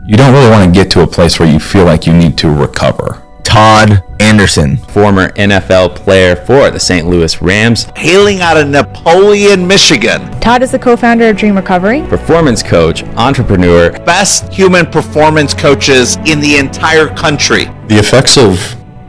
you don't really want to get to a place where you feel like you need to recover. Todd Anderson, former NFL player for the St. Louis Rams, hailing out of Napoleon, Michigan. Todd is the co-founder of Dream Recovery, performance coach, entrepreneur, best human performance coaches in the entire country. The effects of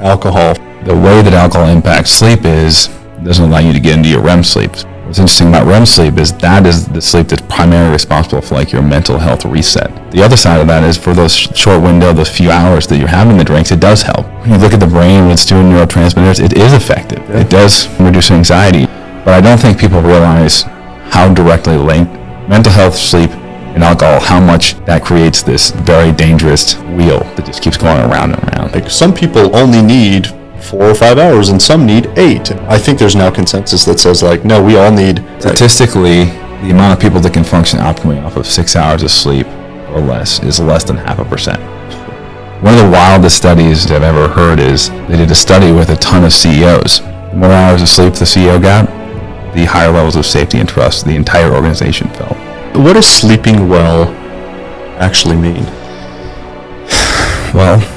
alcohol. The way that alcohol impacts sleep doesn't allow you to get into your REM sleep. What's interesting about REM sleep is that is the sleep that's primarily responsible for like your mental health reset. The other side of that is for those short window, those few hours that you're having the drinks, it does help. When you look at the brain, when it's doing neurotransmitters, it is effective. Yeah. It does reduce anxiety. But I don't think people realize how directly linked mental health, sleep, and alcohol, how much that creates this very dangerous wheel that just keeps going around and around. Like some people only need 4 or 5 hours and some need 8. I think there's now consensus that says like, no, we all need. Statistically, the amount of people that can function optimally off of 6 hours of sleep or less is less than 0.5%. One of the wildest studies I've ever heard is they did a study with a ton of CEOs. The more hours of sleep the CEO got, the higher levels of safety and trust the entire organization felt. What does sleeping well actually mean? Well,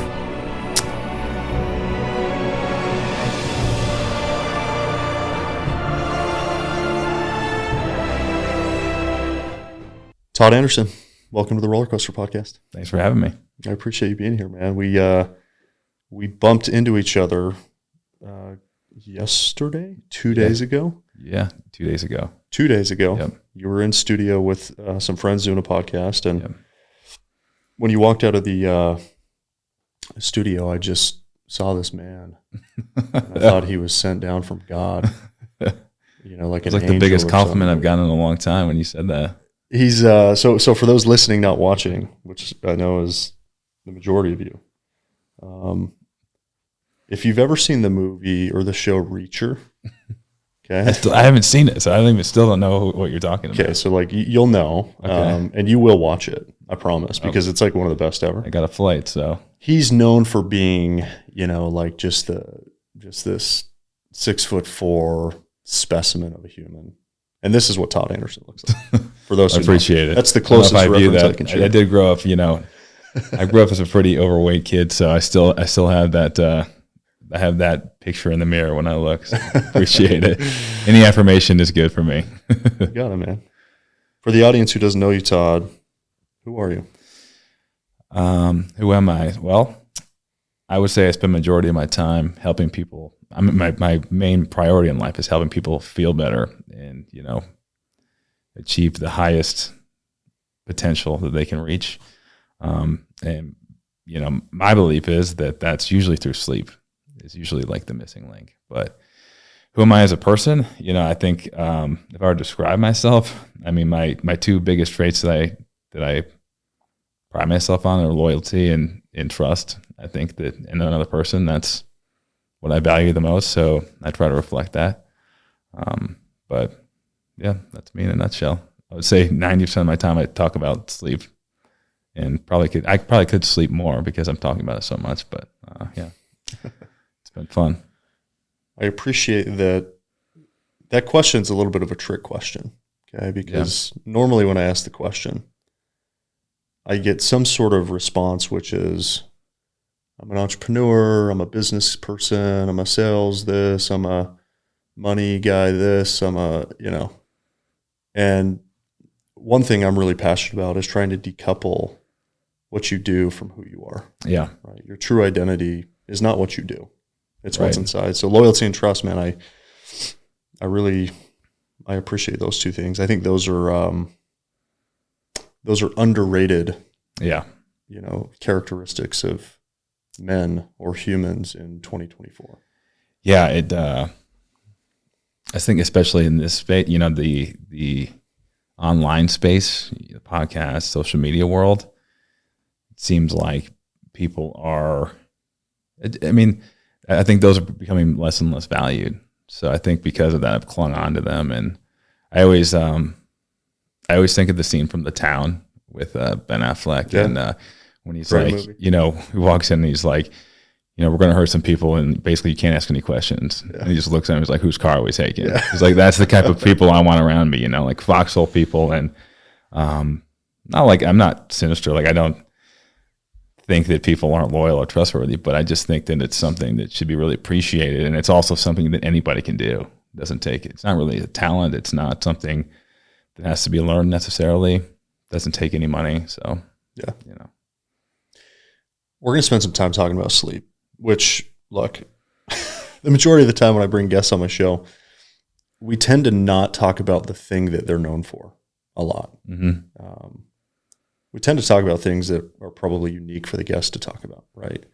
Todd Anderson, welcome to the Rollercoaster Podcast. Thanks for having me. I appreciate you being here, man. We bumped into each other yesterday, 2 days ago. Yeah, 2 days ago. 2 days ago. Yep. You were in studio with some friends doing a podcast, and when you walked out of the studio, I just saw this man. And I thought he was sent down from God. You know, like it's like the biggest compliment I've gotten in a long time when you said that. He's so for those listening, not watching, which I know is the majority of you. If you've ever seen the movie or the show Reacher, okay, I haven't seen it, so I still don't know what you're talking about. Okay, so like you'll know, and you will watch it, I promise, because it's like one of the best ever. I got a flight, so he's known for being, you know, like just this 6'4" specimen of a human. And this is what Todd Anderson looks like. For those who appreciate it. That's the closest reference I can share. I did grow up, you know, I grew up as a pretty overweight kid, so I still have that. I have that picture in the mirror when I look. So appreciate it. Any affirmation is good for me. You got it, man. For the audience who doesn't know you, Todd, who are you? Who am I? Well, I would say I spend the majority of my time helping people. My main priority in life is helping people feel better and, you know, achieve the highest potential that they can reach. And, you know, my belief is that that's usually through sleep. Is usually like the missing link. But who am I as a person? You know, I think if I were to describe myself, I mean, my two biggest traits that I pride myself on are loyalty and trust. I think that in another person, that's what I value the most. So I try to reflect that. But yeah, that's me in a nutshell. I would say 90% of my time I talk about sleep, and I probably could sleep more because I'm talking about it so much. But yeah, it's been fun. I appreciate that. That question's a little bit of a trick question, okay? Because normally when I ask the question, I get some sort of response, which is, I'm an entrepreneur, I'm a business person, I'm a sales this, I'm a money guy this, I'm a, you know. And one thing I'm really passionate about is trying to decouple what you do from who you are. Yeah. Right. Your true identity is not what you do. It's what's inside. So loyalty and trust, man, I appreciate those two things. I think those are underrated, you know, characteristics of men or humans in 2024. Yeah, I think especially in this space, you know, the online space, the podcast, social media world, it seems like people are, I mean, I think those are becoming less and less valued. So I think because of that, I've clung on to them. And I always think of the scene from The Town with Ben Affleck. Yeah. And when he's great like, movie. You know, he walks in and he's like, you know, we're going to hurt some people, and basically you can't ask any questions. Yeah. And he just looks at him and he's like, whose car are we taking? Yeah. He's like, that's the type of people I want around me, you know, like foxhole people. And not like, I'm not sinister. Like I don't think that people aren't loyal or trustworthy, but I just think that it's something that should be really appreciated. And it's also something that anybody can do. It doesn't take it. It's not really a talent. It's not something that has to be learned necessarily. It doesn't take any money. So, yeah, we're going to spend some time talking about sleep, which, look, the majority of the time when I bring guests on my show, we tend to not talk about the thing that they're known for a lot. Mm-hmm. We tend to talk about things that are probably unique for the guest to talk about, right?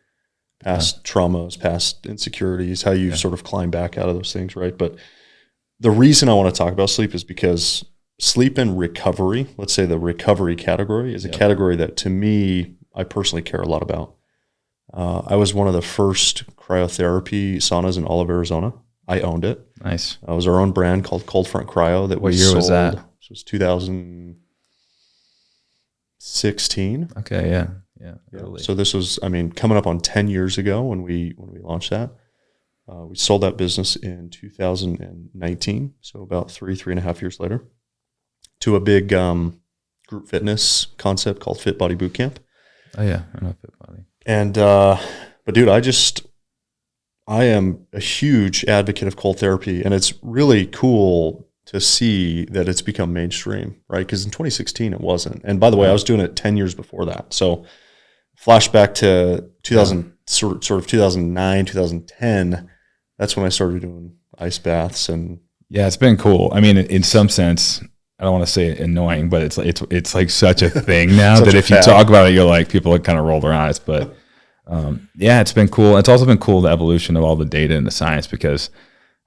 Past traumas, past insecurities, how you sort of climb back out of those things, right? But the reason I want to talk about sleep is because sleep and recovery, let's say the recovery category, is a category that, to me, I personally care a lot about. I was one of the first cryotherapy saunas in all of Arizona. I owned it. Nice. It was our own brand called Cold Front Cryo. That what year was that? This was 2016. Okay, yeah. So this was, coming up on 10 years ago when we launched that. We sold that business in 2019, so about 3.5 years later, to a big group fitness concept called Fit Body Bootcamp. Oh yeah, I know Fit Body. And but dude, I am a huge advocate of cold therapy, and it's really cool to see that it's become mainstream, right? Because in 2016 it wasn't. And by the way, I was doing it 10 years before that. So flashback to 2009, 2010. That's when I started doing ice baths. And yeah, it's been cool. I mean, in some sense, I don't want to say annoying, but it's like such a thing now that if you talk about it, you're like, people kind of roll their eyes. But yeah, it's been cool. It's also been cool, the evolution of all the data and the science, because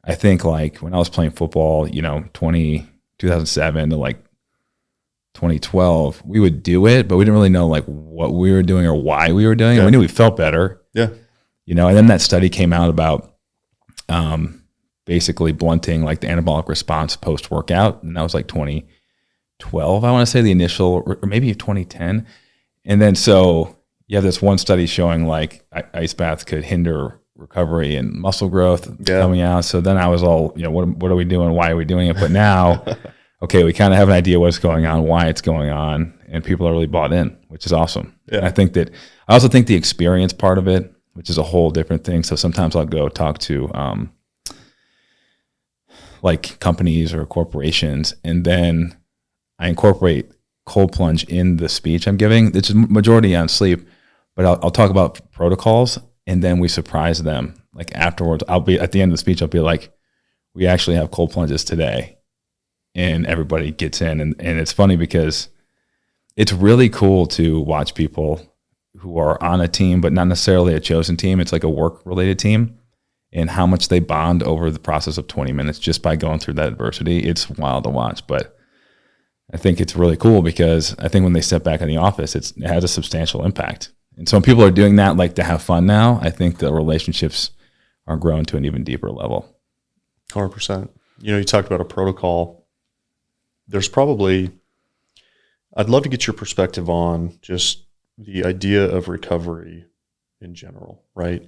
I think like when I was playing football, 2007 to like 2012, we would do it, but we didn't really know like what we were doing or why we were doing it. We knew we felt better. Yeah. And then that study came out about basically blunting like the anabolic response post-workout. And that was like 2012, I want to say, the initial, or maybe 2010. And then so you have this one study showing like ice baths could hinder recovery and muscle growth coming out. So then I was all, what are we doing? Why are we doing it? But now, okay, we kind of have an idea what's going on, why it's going on, and people are really bought in, which is awesome. Yeah. And I also think the experience part of it, which is a whole different thing. So sometimes I'll go talk to like companies or corporations, and then I incorporate cold plunge in the speech I'm giving. It's majority on sleep, but I'll talk about protocols, and then we surprise them. Like afterwards, I'll be at the end of the speech, I'll be like, we actually have cold plunges today. And everybody gets in. And it's funny because it's really cool to watch people who are on a team, but not necessarily a chosen team. It's like a work-related team, and how much they bond over the process of 20 minutes just by going through that adversity. It's wild to watch. But I think it's really cool because I think when they step back in the office, it has a substantial impact. And so when people are doing that, like to have fun now, I think the relationships are growing to an even deeper level. 100%. You talked about a protocol. There's probably, I'd love to get your perspective on just the idea of recovery in general, right?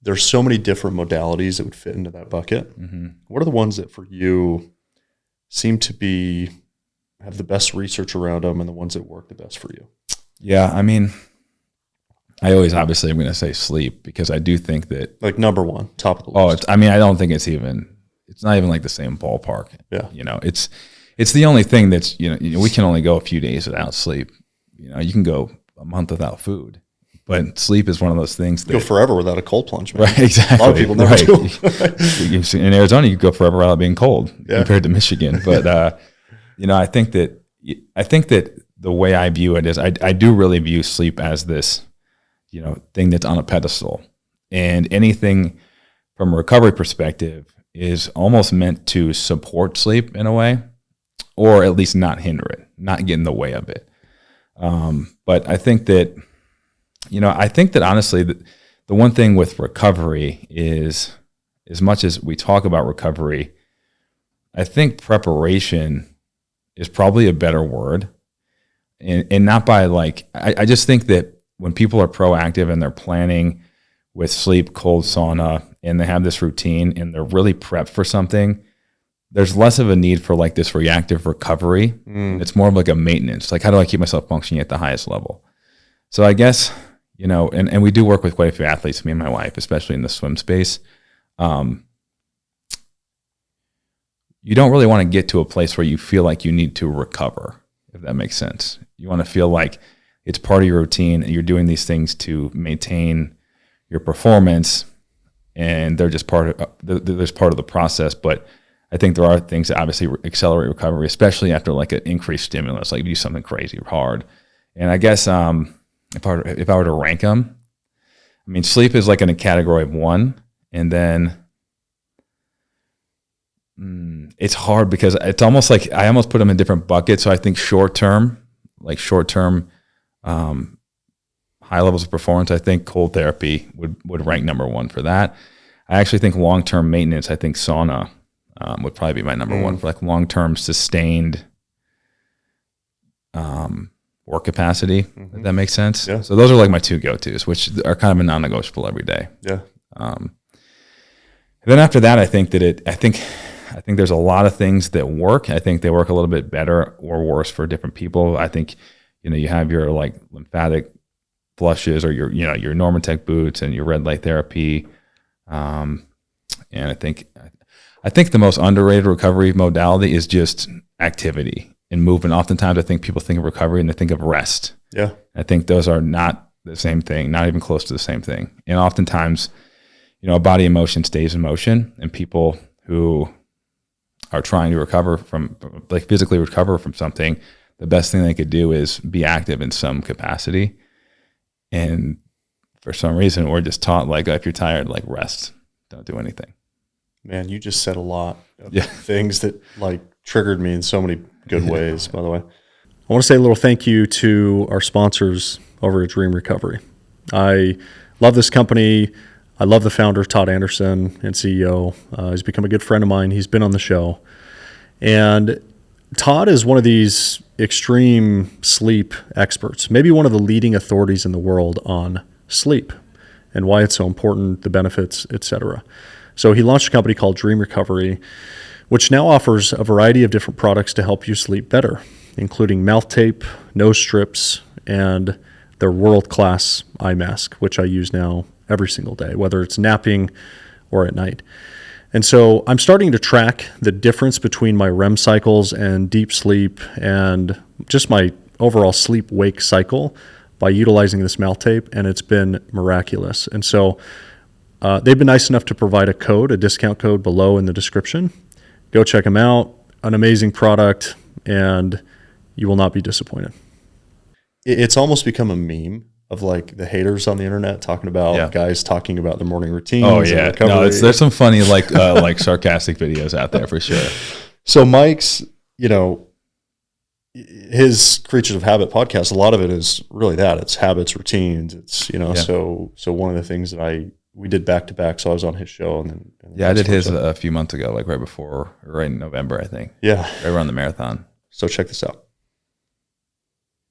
There's so many different modalities that would fit into that bucket. Mm-hmm. What are the ones that for you seem to have the best research around them and the ones that work the best for you? Yeah, I mean, I always obviously I'm going to say sleep, because I do think that like number one, top of the list. I don't think it's not even like the same ballpark. Yeah. It's the only thing that's, we can only go a few days without sleep. You can go a month without food, but sleep is one of those things that go forever without a cold plunge, man. Right. Exactly. A lot of people never do. In Arizona, you go forever without being cold compared to Michigan. But, I think that the way I view it is I do really view sleep as this, thing that's on a pedestal, and anything from a recovery perspective is almost meant to support sleep in a way, or at least not hinder it, not get in the way of it. But I think that, honestly, the one thing with recovery is, as much as we talk about recovery, I think preparation is probably a better word, and not by like, I just think that when people are proactive and they're planning with sleep, cold sauna, and they have this routine and they're really prepped for something, there's less of a need for like this reactive recovery. It's more of like a maintenance. Like, how do I keep myself functioning at the highest level? So I guess, you know, and we do work with quite a few athletes, me and my wife, especially in the swim space. You don't really want to get to a place where you feel like you need to recover, if that makes sense. You want to feel like it's part of your routine and you're doing these things to maintain your performance, and they're just part of the process. But I think there are things that obviously accelerate recovery, especially after like an increased stimulus, like you do something crazy hard. And I guess if I were to rank them, I mean, sleep is like in a category of 1, and then it's hard because it's almost like I almost put them in different buckets. So I think short term, high levels of performance, I think cold therapy would rank number 1 for that. I actually think long-term maintenance, I think sauna would probably be my number 1 for like long-term sustained work capacity, if that makes sense. Yeah. So those are like my 2 go-tos, which are kind of a non-negotiable every day. Yeah. Then after that, I think there's a lot of things that work. I think they work a little bit better or worse for different people. I think, you know, you have your like lymphatic flushes or your Normatec boots and your red light therapy. And I think the most underrated recovery modality is just activity and movement. Oftentimes I think people think of recovery and they think of rest. Yeah. I think those are not the same thing, not even close to the same thing. And oftentimes, you know, a body in motion stays in motion, and people who are trying to recover from, like physically recover from something, the best thing they could do is be active in some capacity. And for some reason, we're just taught like, if you're tired, like rest, don't do anything. Man, you just said a lot of things that like triggered me in so many good ways, by the way. I want to say a little thank you to our sponsors over at Dream Recovery. I love this company. I love the founder, Todd Anderson, and CEO. He's become a good friend of mine. He's been on the show. And Todd is one of these extreme sleep experts, maybe one of the leading authorities in the world on sleep and why it's so important, the benefits, etc. So he launched a company called Dream Recovery, which now offers a variety of different products to help you sleep better, including mouth tape, nose strips, and their world-class eye mask, which I use now every single day, whether it's napping or at night. And so I'm starting to track the difference between my REM cycles and deep sleep and just my overall sleep-wake cycle by utilizing this mouth tape, and it's been miraculous. And so they've been nice enough to provide a discount code below in the description. Go check them out. An amazing product, and you will not be disappointed. It's almost become a meme of like the haters on the internet talking about guys talking about their morning routines. Oh yeah, no, there's some funny like sarcastic videos out there for sure. So Mike's, you know, his Creatures of Habit podcast, a lot of it is really that. It's habits, routines. It's, you know, so one of the things that we did back to back. So I was on his show and I did his a few months ago, like right in November, I think. Yeah, right around the marathon. So check this out.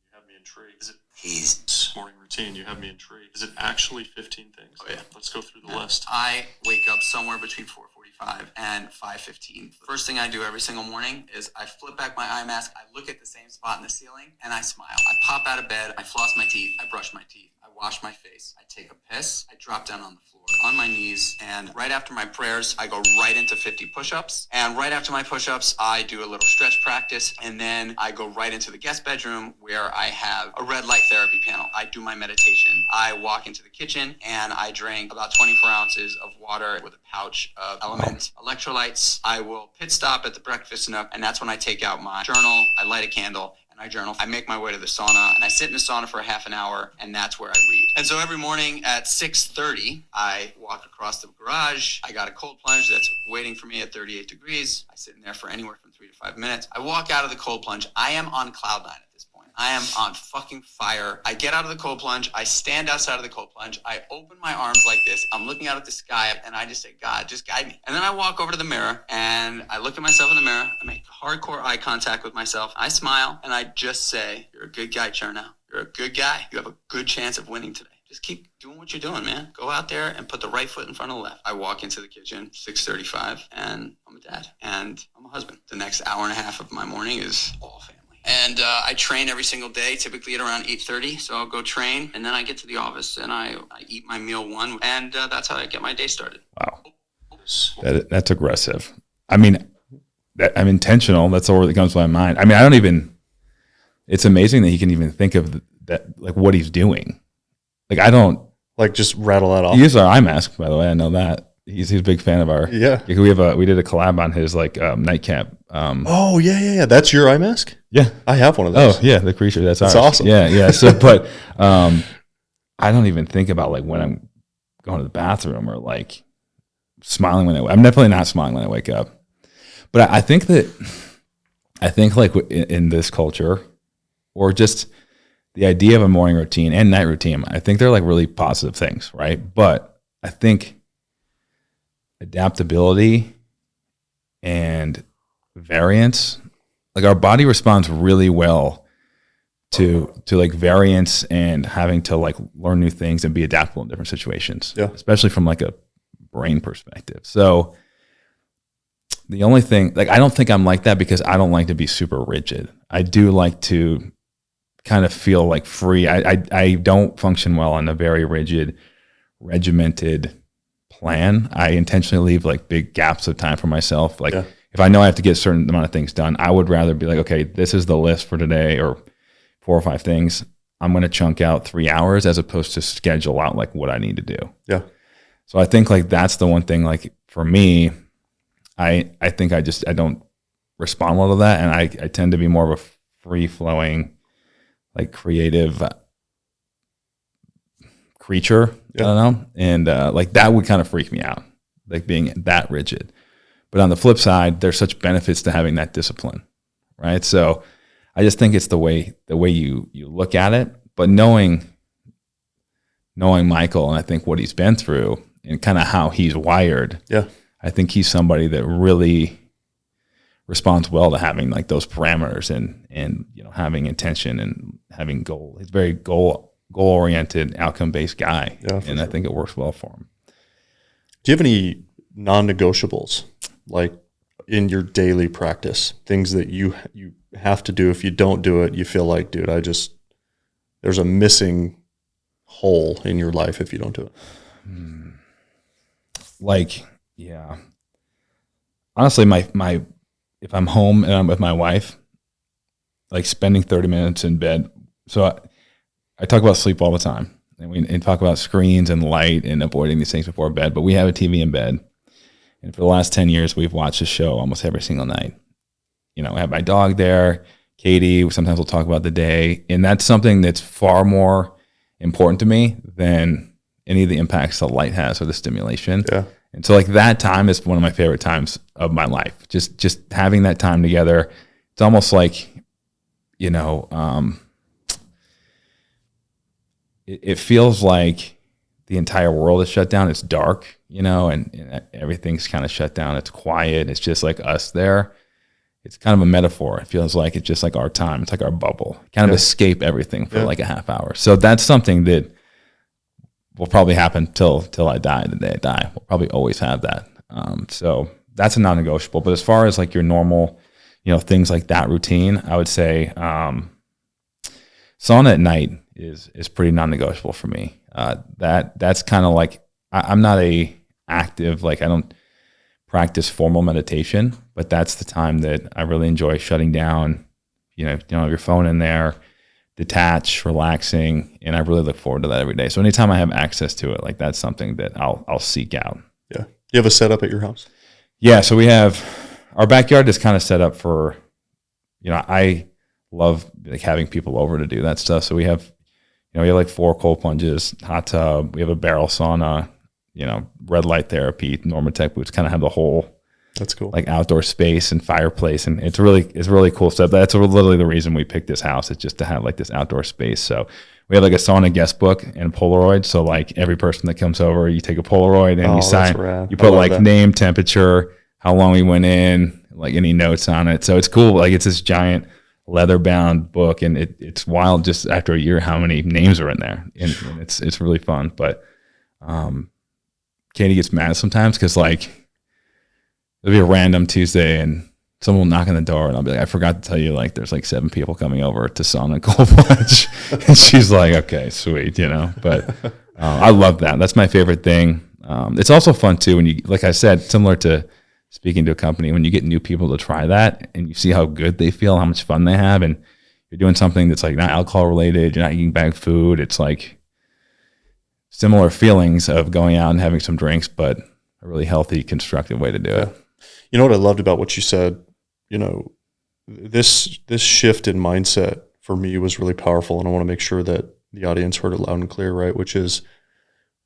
You have me intrigued. Is it his morning routine? You have me intrigued. Is it actually 15 things? Oh yeah. Let's go through the list. I wake up somewhere between 4:45 and 5:15. The first thing I do every single morning is I flip back my eye mask, I look at the same spot in the ceiling, and I smile. I pop out of bed, I floss my teeth, I brush my teeth, I wash my face, I take a piss, I drop down on the floor, on my knees, and right after my prayers, I go right into 50 push-ups. And right after my push-ups, I do a little stretch practice, and then I go right into the guest bedroom where I have a red light therapy panel. I do my meditation. I walk into the kitchen, and I drink about 24 ounces of water with a pouch of Element electrolytes. I will pit stop at the breakfast nook, and that's when I take out my journal, I light a candle, I journal. I make my way to the sauna, and I sit in the sauna for a half an hour, and that's where I read. And so every morning at 6:30, I walk across the garage. I got a cold plunge that's waiting for me at 38 degrees. I sit in there for anywhere from 3 to 5 minutes. I walk out of the cold plunge. I am on cloud nine at this point. I am on fucking fire. I get out of the cold plunge. I stand outside of the cold plunge. I open my arms like this. I'm looking out at the sky, and I just say, God, just guide me. And then I walk over to the mirror, and I look at myself in the mirror. I make hardcore eye contact with myself. I smile, and I just say, you're a good guy, Chernow. You're a good guy. You have a good chance of winning today. Just keep doing what you're doing, man. Go out there and put the right foot in front of the left. I walk into the kitchen, 6:35, and I'm a dad, and I'm a husband. The next hour and a half of my morning is all family. And I train every single day, typically at around 8:30. So I'll go train, and then I get to the office, and I eat my meal one, and that's how I get my day started. Wow. That's aggressive. I mean, I'm intentional. That's the word that comes to my mind. I mean, it's amazing that he can even think of that, like what he's doing. Like I don't. Like just rattle that off. He uses our eye mask, by the way. I know that. He's a big fan of our. Yeah. We did a collab on his like nightcap. Oh yeah. That's your eye mask? Yeah. I have one of those. Oh yeah, the creature. That's ours. Awesome. Yeah. So, but I don't even think about like when I'm going to the bathroom or like smiling I'm definitely not smiling when I wake up. But I think like in this culture, or just the idea of a morning routine and night routine, I think they're like really positive things, right? But I think adaptability and variance, like our body responds really well to like variance and having to like learn new things and be adaptable in different situations, especially from like a brain perspective. So the only thing, like I don't think I'm like that because I don't like to be super rigid. I do like to kind of feel like free. I don't function well on a very rigid, regimented plan. I intentionally leave like big gaps of time for myself. Like if I know I have to get a certain amount of things done, I would rather be like, okay, this is the list for today, or 4 or 5 things. I'm going to chunk out 3 hours as opposed to schedule out like what I need to do. Yeah. So I think like that's the one thing, like for me, I think I don't respond well to that. And I tend to be more of a free flowing, like creative creature. I don't know. And like that would kind of freak me out, like being that rigid. But on the flip side, there's such benefits to having that discipline, right? So I just think it's the way you look at it. But knowing Michael, and I think what he's been through and kind of how he's wired, I think he's somebody that really responds well to having like those parameters and having intention and having goal. He's very goal oriented, outcome based guy, and I think it works well for him. Do you have any non-negotiables, like in your daily practice, things that you have to do? If you don't do it, you feel like, dude, there's a missing hole in your life if you don't do it. Like, yeah. Honestly, my if I'm home and I'm with my wife, like spending 30 minutes in bed. So I talk about sleep all the time, and talk about screens and light and avoiding these things before bed. But we have a TV in bed, and for the last 10 years, we've watched the show almost every single night. I have my dog there, Katie. Sometimes we'll talk about the day, and that's something that's far more important to me than any of the impacts the light has or the stimulation. Yeah. And so like that time is one of my favorite times of my life. Just having that time together. It's almost like, it feels like the entire world is shut down. It's dark, and everything's kind of shut down. It's quiet. It's just like us there. It's kind of a metaphor. It feels like it's just like our time. It's like our bubble. Kind of escape everything for like a half hour. So that's something that will probably happen till I die, the day I die. We'll probably always have that. So that's a non-negotiable. But as far as like your normal, things like that routine, I would say sauna at night is pretty non-negotiable for me. That's kind of like, I'm not a active, like I don't practice formal meditation, but that's the time that I really enjoy shutting down. You don't have your phone in there, detach, relaxing, and I really look forward to that every day. So anytime I have access to it, like that's something that I'll seek out. Yeah. You have a setup at your house? Yeah. So we have, our backyard is kind of set up for, I love like having people over to do that stuff. So we have, we have like 4 cold plunges, hot tub. We have a barrel sauna, red light therapy, Normatec boots, kind of have the whole, that's cool, like outdoor space and fireplace. And it's really cool stuff. That's literally the reason we picked this house. It's just to have like this outdoor space. So we have like a sauna guest book and Polaroid. So like every person that comes over, you take a Polaroid and you sign, you put like name, temperature, how long we went in, like any notes on it. So it's cool. Like it's this giant leather bound book, and it's wild just after a year how many names are in there, and it's really fun. But Katie gets mad sometimes because like it'll be a random Tuesday and someone will knock on the door and I'll be like, I forgot to tell you, like, there's like 7 people coming over to Sauna and cold plunge. And she's like, okay, sweet, you know, but I love that. That's my favorite thing. It's also fun too when you, like I said, similar to speaking to a company, when you get new people to try that and you see how good they feel, how much fun they have, and you're doing something that's like not alcohol related, you're not eating bagged food. It's like similar feelings of going out and having some drinks, but a really healthy, constructive way to do it. You know what I loved about what you said? You know, this shift in mindset for me was really powerful, and I want to make sure that the audience heard it loud and clear, right? Which is,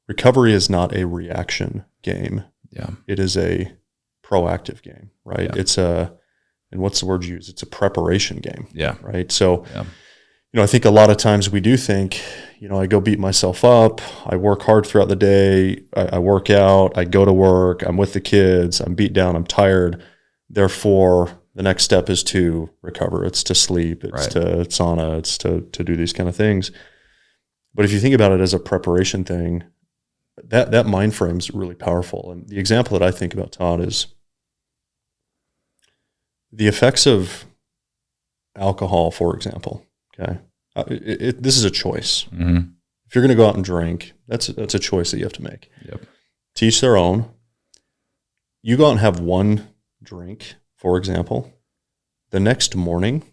recovery is not a reaction game. Yeah. It is a proactive game, right? Yeah. It's and what's the word you use? It's a preparation game. Yeah. Right. So, you know, I think a lot of times we do think, you know, I go beat myself up. I work hard throughout the day. I work out. I go to work. I'm with the kids. I'm beat down. I'm tired. Therefore, the next step is to recover. It's to sleep. It's to sauna. It's to do these kind of things. But if you think about it as a preparation thing, that mind frame is really powerful. And the example that I think about, Todd, is the effects of alcohol, for example. Okay, this is a choice. Mm-hmm. If you're going to go out and drink, that's a choice that you have to make. Yep. Teach their own. You go out and have one drink, for example. The next morning,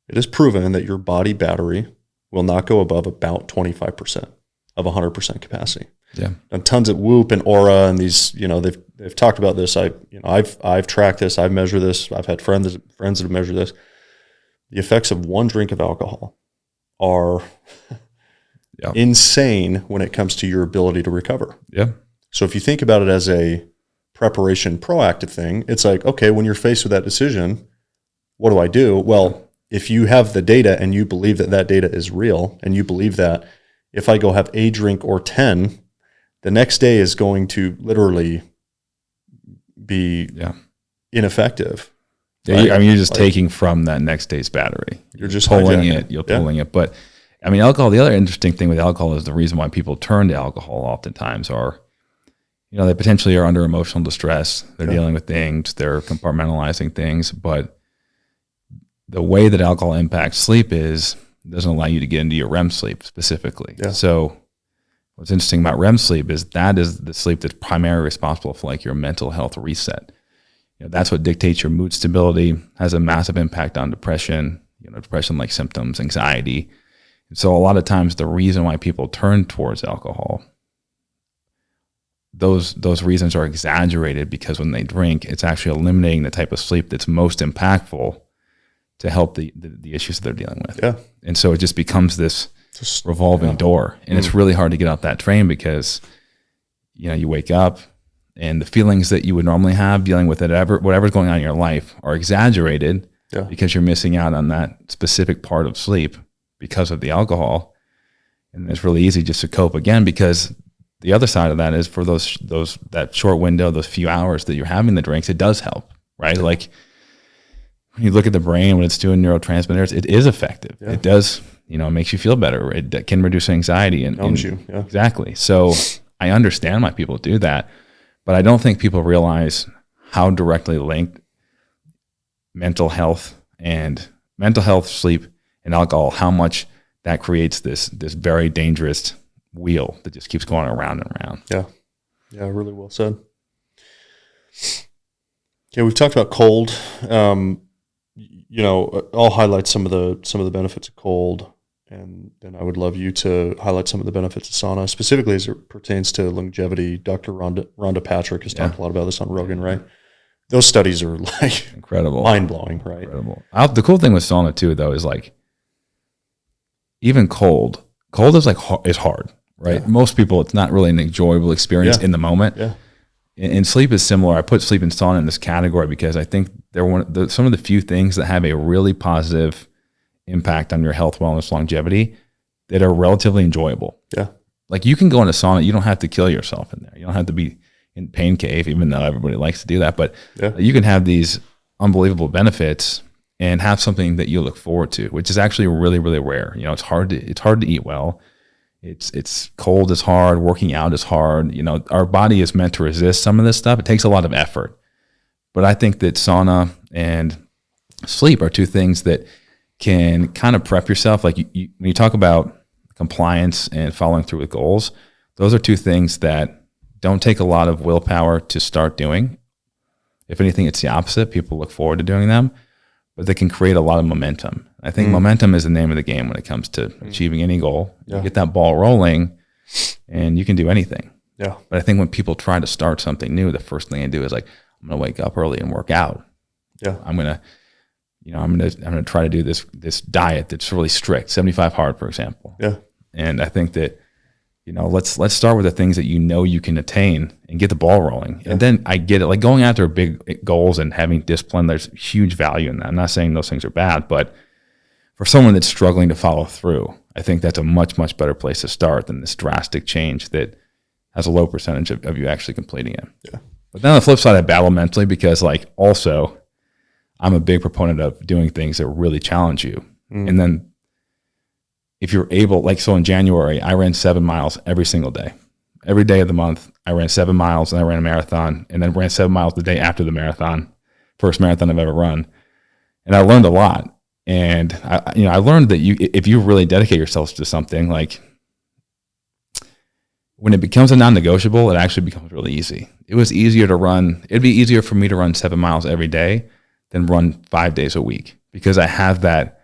it is proven that your body battery will not go above about 25% of 100% capacity. Yeah. And tons of Whoop and Aura and these, you know, they've talked about this. I've tracked this. I've measured this. I've had friends that have measured this. The effects of one drink of alcohol are insane when it comes to your ability to recover. Yeah. So if you think about it as a preparation, proactive thing, it's like, okay, when you're faced with that decision, what do I do? Well, if you have the data and you believe that that data is real, and you believe that if I go have a drink or 10, the next day is going to literally be ineffective. Yeah, right? I mean, you're just taking from that next day's battery. You're just pulling hijacking it. You're pulling it. But I mean, alcohol, the other interesting thing with alcohol is the reason why people turn to alcohol oftentimes are, you know, they potentially are under emotional distress. They're dealing with things. They're compartmentalizing things. But the way that alcohol impacts sleep is it doesn't allow you to get into your REM sleep specifically. Yeah. So what's interesting about REM sleep is that is the sleep that's primarily responsible for like your mental health reset. You know, that's what dictates your mood stability, has a massive impact on depression, you know, depression-like symptoms, anxiety. And so a lot of times the reason why people turn towards alcohol, those reasons are exaggerated because when they drink, it's actually eliminating the type of sleep that's most impactful to help the issues that they're dealing with. Yeah. And so it just becomes this revolving door. And it's really hard to get off that train because, you know, you wake up and the feelings that you would normally have dealing with whatever's going on in your life are exaggerated because you're missing out on that specific part of sleep because of the alcohol. And it's really easy just to cope again, because the other side of that is for that short window, those few hours that you're having the drinks, it does help, right? Yeah. Like when you look at the brain, when it's doing neurotransmitters, it is effective. Yeah. It does, you know, it makes you feel better. It can reduce anxiety and calms you. Yeah. Exactly. So I understand why people do that, but I don't think people realize how directly linked mental health, sleep, and alcohol, how much that creates this very dangerous wheel that just keeps going around and around. Yeah. Yeah, really well said. Okay, we've talked about cold. You know, I'll highlight some of the benefits of cold, and then I would love you to highlight some of the benefits of sauna, specifically as it pertains to longevity. Dr. Rhonda Patrick has talked a lot about this on Rogan, right? Those studies are like incredible, mind-blowing, right? Incredible. The cool thing with sauna too, though, is like even cold is like is hard, right? Yeah. Most people, it's not really an enjoyable experience in the moment. Yeah. And sleep is similar. I put sleep and sauna in this category because I think they're some of the few things that have a really positive impact on your health, wellness, longevity that are relatively enjoyable. Yeah. Like you can go into sauna, you don't have to kill yourself in there. You don't have to be in pain cave, even though everybody likes to do that. But you can have these unbelievable benefits and have something that you look forward to, which is actually really, really rare. You know, it's hard to eat well. It's cold is hard. Working out is hard. You know, our body is meant to resist some of this stuff. It takes a lot of effort. But I think that sauna and sleep are two things that can kind of prep yourself. Like when you talk about compliance and following through with goals, those are two things that don't take a lot of willpower to start doing. If anything, it's the opposite. People look forward to doing them, but they can create a lot of momentum. I think momentum is the name of the game when it comes to achieving any goal. Yeah. You get that ball rolling and you can do anything. Yeah. But I think when people try to start something new, the first thing they do is like, I'm going to wake up early and work out. Yeah. I'm going to try to do this diet that's really strict, 75 hard, for example. Yeah. And I think that, let's start with the things that you can attain and get the ball rolling. Yeah. And then I get it. Like going after big goals and having discipline, there's huge value in that. I'm not saying those things are bad, but for someone that's struggling to follow through, I think that's a much, much better place to start than this drastic change that has a low percentage of you actually completing it. Yeah. But then on the flip side, I battle mentally because also I'm a big proponent of doing things that really challenge you. And then if you're able, so in January, I ran 7 miles every single day. Every day of the month, I ran 7 miles and I ran a marathon and then ran 7 miles the day after the marathon, first marathon I've ever run. And I learned a lot. And I learned that if you really dedicate yourself to something, when it becomes a non-negotiable, it actually becomes really easy. It was easier to run. It'd be easier for me to run 7 miles every day than run 5 days a week because I have that,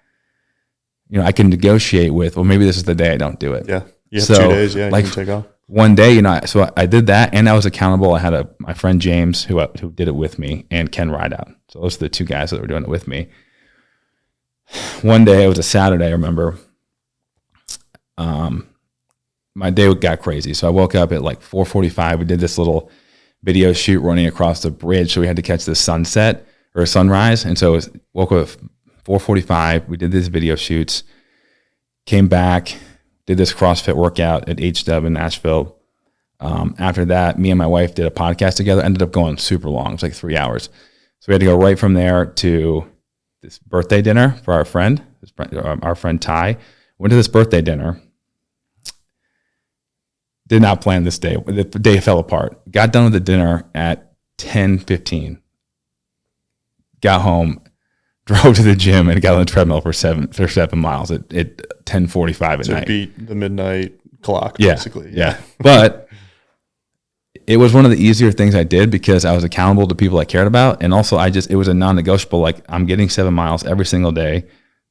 I can negotiate with, well, maybe this is the day I don't do it. Yeah. You have 2 days. Yeah. You can take off. One day, so I did that and I was accountable. I had my friend James who did it with me and Ken Rideout. So those are the two guys that were doing it with me. One day, it was a Saturday, I remember. My day got crazy. So I woke up at 4:45. We did this little video shoot running across the bridge. So we had to catch the sunset or a sunrise. And so woke up at 4:45. We did these video shoots, came back, did this CrossFit workout at HW in Nashville. After that, me and my wife did a podcast together. Ended up going super long. It was 3 hours. So we had to go right from there to this birthday dinner for our friend Ty. Went to this birthday dinner. Did not plan this day. The day fell apart. Got done with the dinner at 10:15. Got home, drove to the gym, and got on the treadmill for 7 miles at 10:45 at night. So beat the midnight clock, basically. Yeah. But it was one of the easier things I did because I was accountable to people I cared about. And also it was a non-negotiable, I'm getting 7 miles every single day,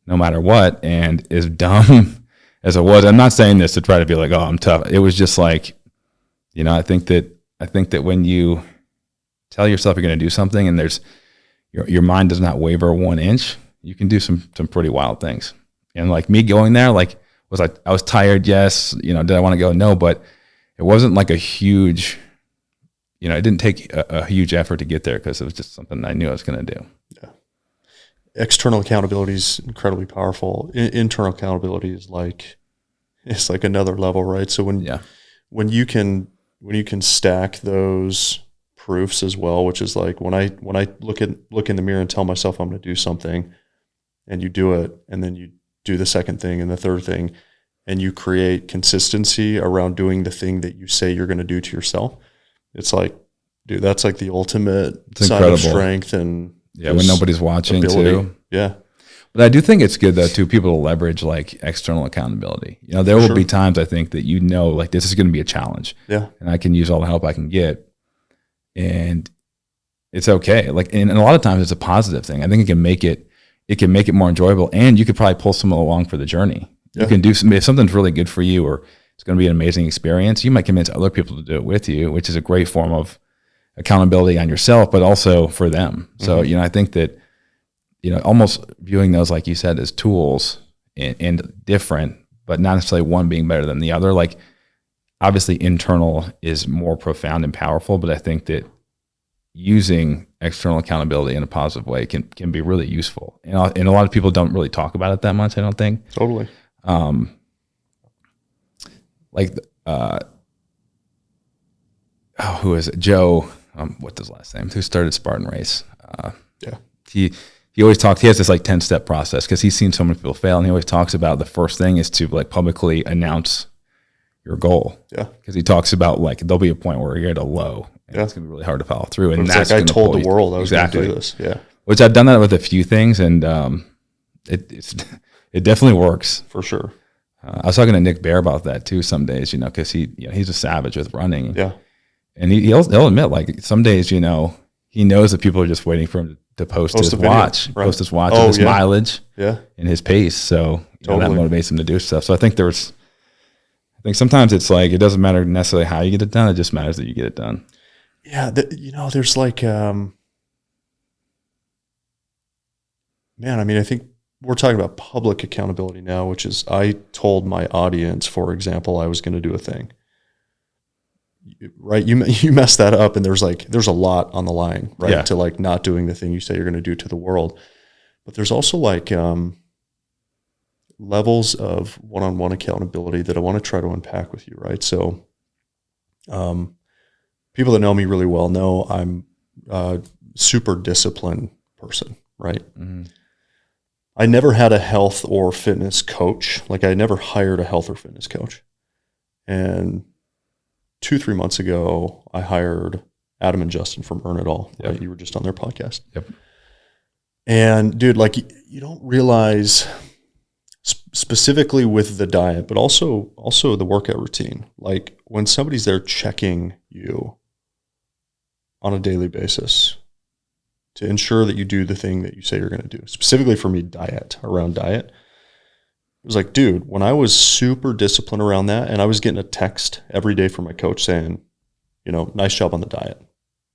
no matter what. And as dumb as it was, I'm not saying this to try to be oh, I'm tough. It was just I think that when you tell yourself you're going to do something and there's your mind does not waver 1 inch, you can do some pretty wild things. And me going there, I was tired. Yes. Did I want to go? No, but it wasn't a huge, it didn't take a huge effort to get there because it was just something I knew I was going to do. Yeah. External accountability is incredibly powerful. Internal accountability is it's another level, right? So when you can stack those proofs as well, which is when I look in the mirror and tell myself I'm going to do something, and you do it, and then you do the second thing and the third thing, and you create consistency around doing the thing that you say you're going to do to yourself. It's dude, that's the ultimate sign of strength and when nobody's watching ability. Too. Yeah. But I do think it's good though too, people to leverage external accountability. There will be times I think that this is going to be a challenge. Yeah. And I can use all the help I can get. And it's okay. And a lot of times it's a positive thing. I think it can make it more enjoyable, and you could probably pull someone along for the journey. Yeah. You can do if something's really good for you or it's going to be an amazing experience, you might convince other people to do it with you, which is a great form of accountability on yourself, but also for them. So, I think that, almost viewing those, like you said, as tools and different, but not necessarily one being better than the other. Obviously internal is more profound and powerful, but I think that using external accountability in a positive way can be really useful. And a lot of people don't really talk about it that much, I don't think. Totally. Who is it? Joe, what's his last name? Who started Spartan Race? He always talks, he has this 10-step process because he's seen so many people fail, and he always talks about the first thing is to publicly announce your goal. Yeah. Because he talks about like there'll be a point where you're at a low and it's gonna be really hard to follow through. And It's that's like I gonna told pull the you. world I was Exactly. going to do this. Yeah, Which I've done that with a few things, and it definitely works. for sure. I was talking to Nick Bear about that too. Some days, because he's a savage with running. Yeah, And he'll admit, like, some days, he knows that people are just waiting for him to post his a video, watch, right. post his watch Oh, and his yeah. mileage yeah, and his pace. So that Totally. motivates him to do stuff. So I think sometimes it's like, it doesn't matter necessarily how you get it done. It just matters that you get it done. yeah. There's like, man, I mean, I think we're talking about public accountability now, which is I told my audience, for example, I was going to do a thing. Right, you messed that up, and there's a lot on the line, right? Yeah. To like not doing the thing you say you're going to do to the world, but there's also like levels of one-on-one accountability that I want to try to unpack with you, right? So, people that know me really well know I'm a super disciplined person, right? Mm-hmm. I never had a health or fitness coach. Like I never hired a health or fitness coach, and 2-3 months ago, I hired Adam and Justin from Earn It All. Yep. Right? You were just on their podcast. Yep. And dude, like you don't realize specifically with the diet, but also the workout routine. Like when somebody's there checking you on a daily basis to ensure that you do the thing that you say you're going to do. Specifically for me, around diet. It was like, dude, when I was super disciplined around that, and I was getting a text every day from my coach saying, nice job on the diet,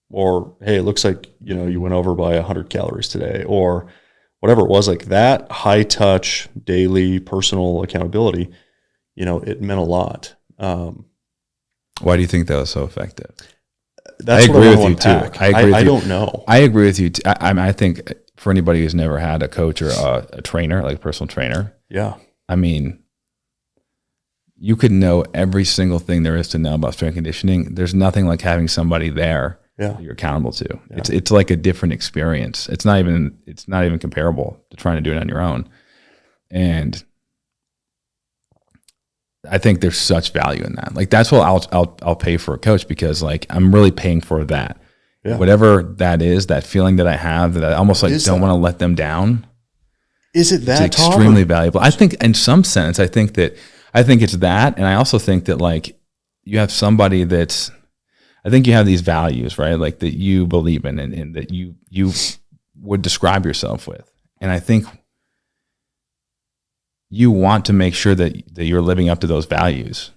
or, hey, it looks like, you went over by 100 calories today, or whatever it was, like that high touch, daily personal accountability, it meant a lot. Why do you think that was so effective? That's I agree what I with you want to unpack. too. I agree with I you. don't know. I agree with you. I think for anybody who's never had a coach or a trainer, like a personal trainer, Yeah. I mean, you could know every single thing there is to know about strength conditioning. There's nothing like having somebody there Yeah. that you're accountable to. Yeah. It's like a different experience. It's not even comparable to trying to do it on your own. And I think there's such value in that. Like that's what I'll pay for a coach, because like I'm really paying for that. Yeah. Whatever that is, that feeling that I have that I almost like is don't that? want to let them down. Is it that, It's Todd? extremely valuable. I think in some sense, I think it's that. And I also think that like you have somebody I think you have these values, right? Like that you believe in and that you would describe yourself with. And I think you want to make sure that you're living up to those values.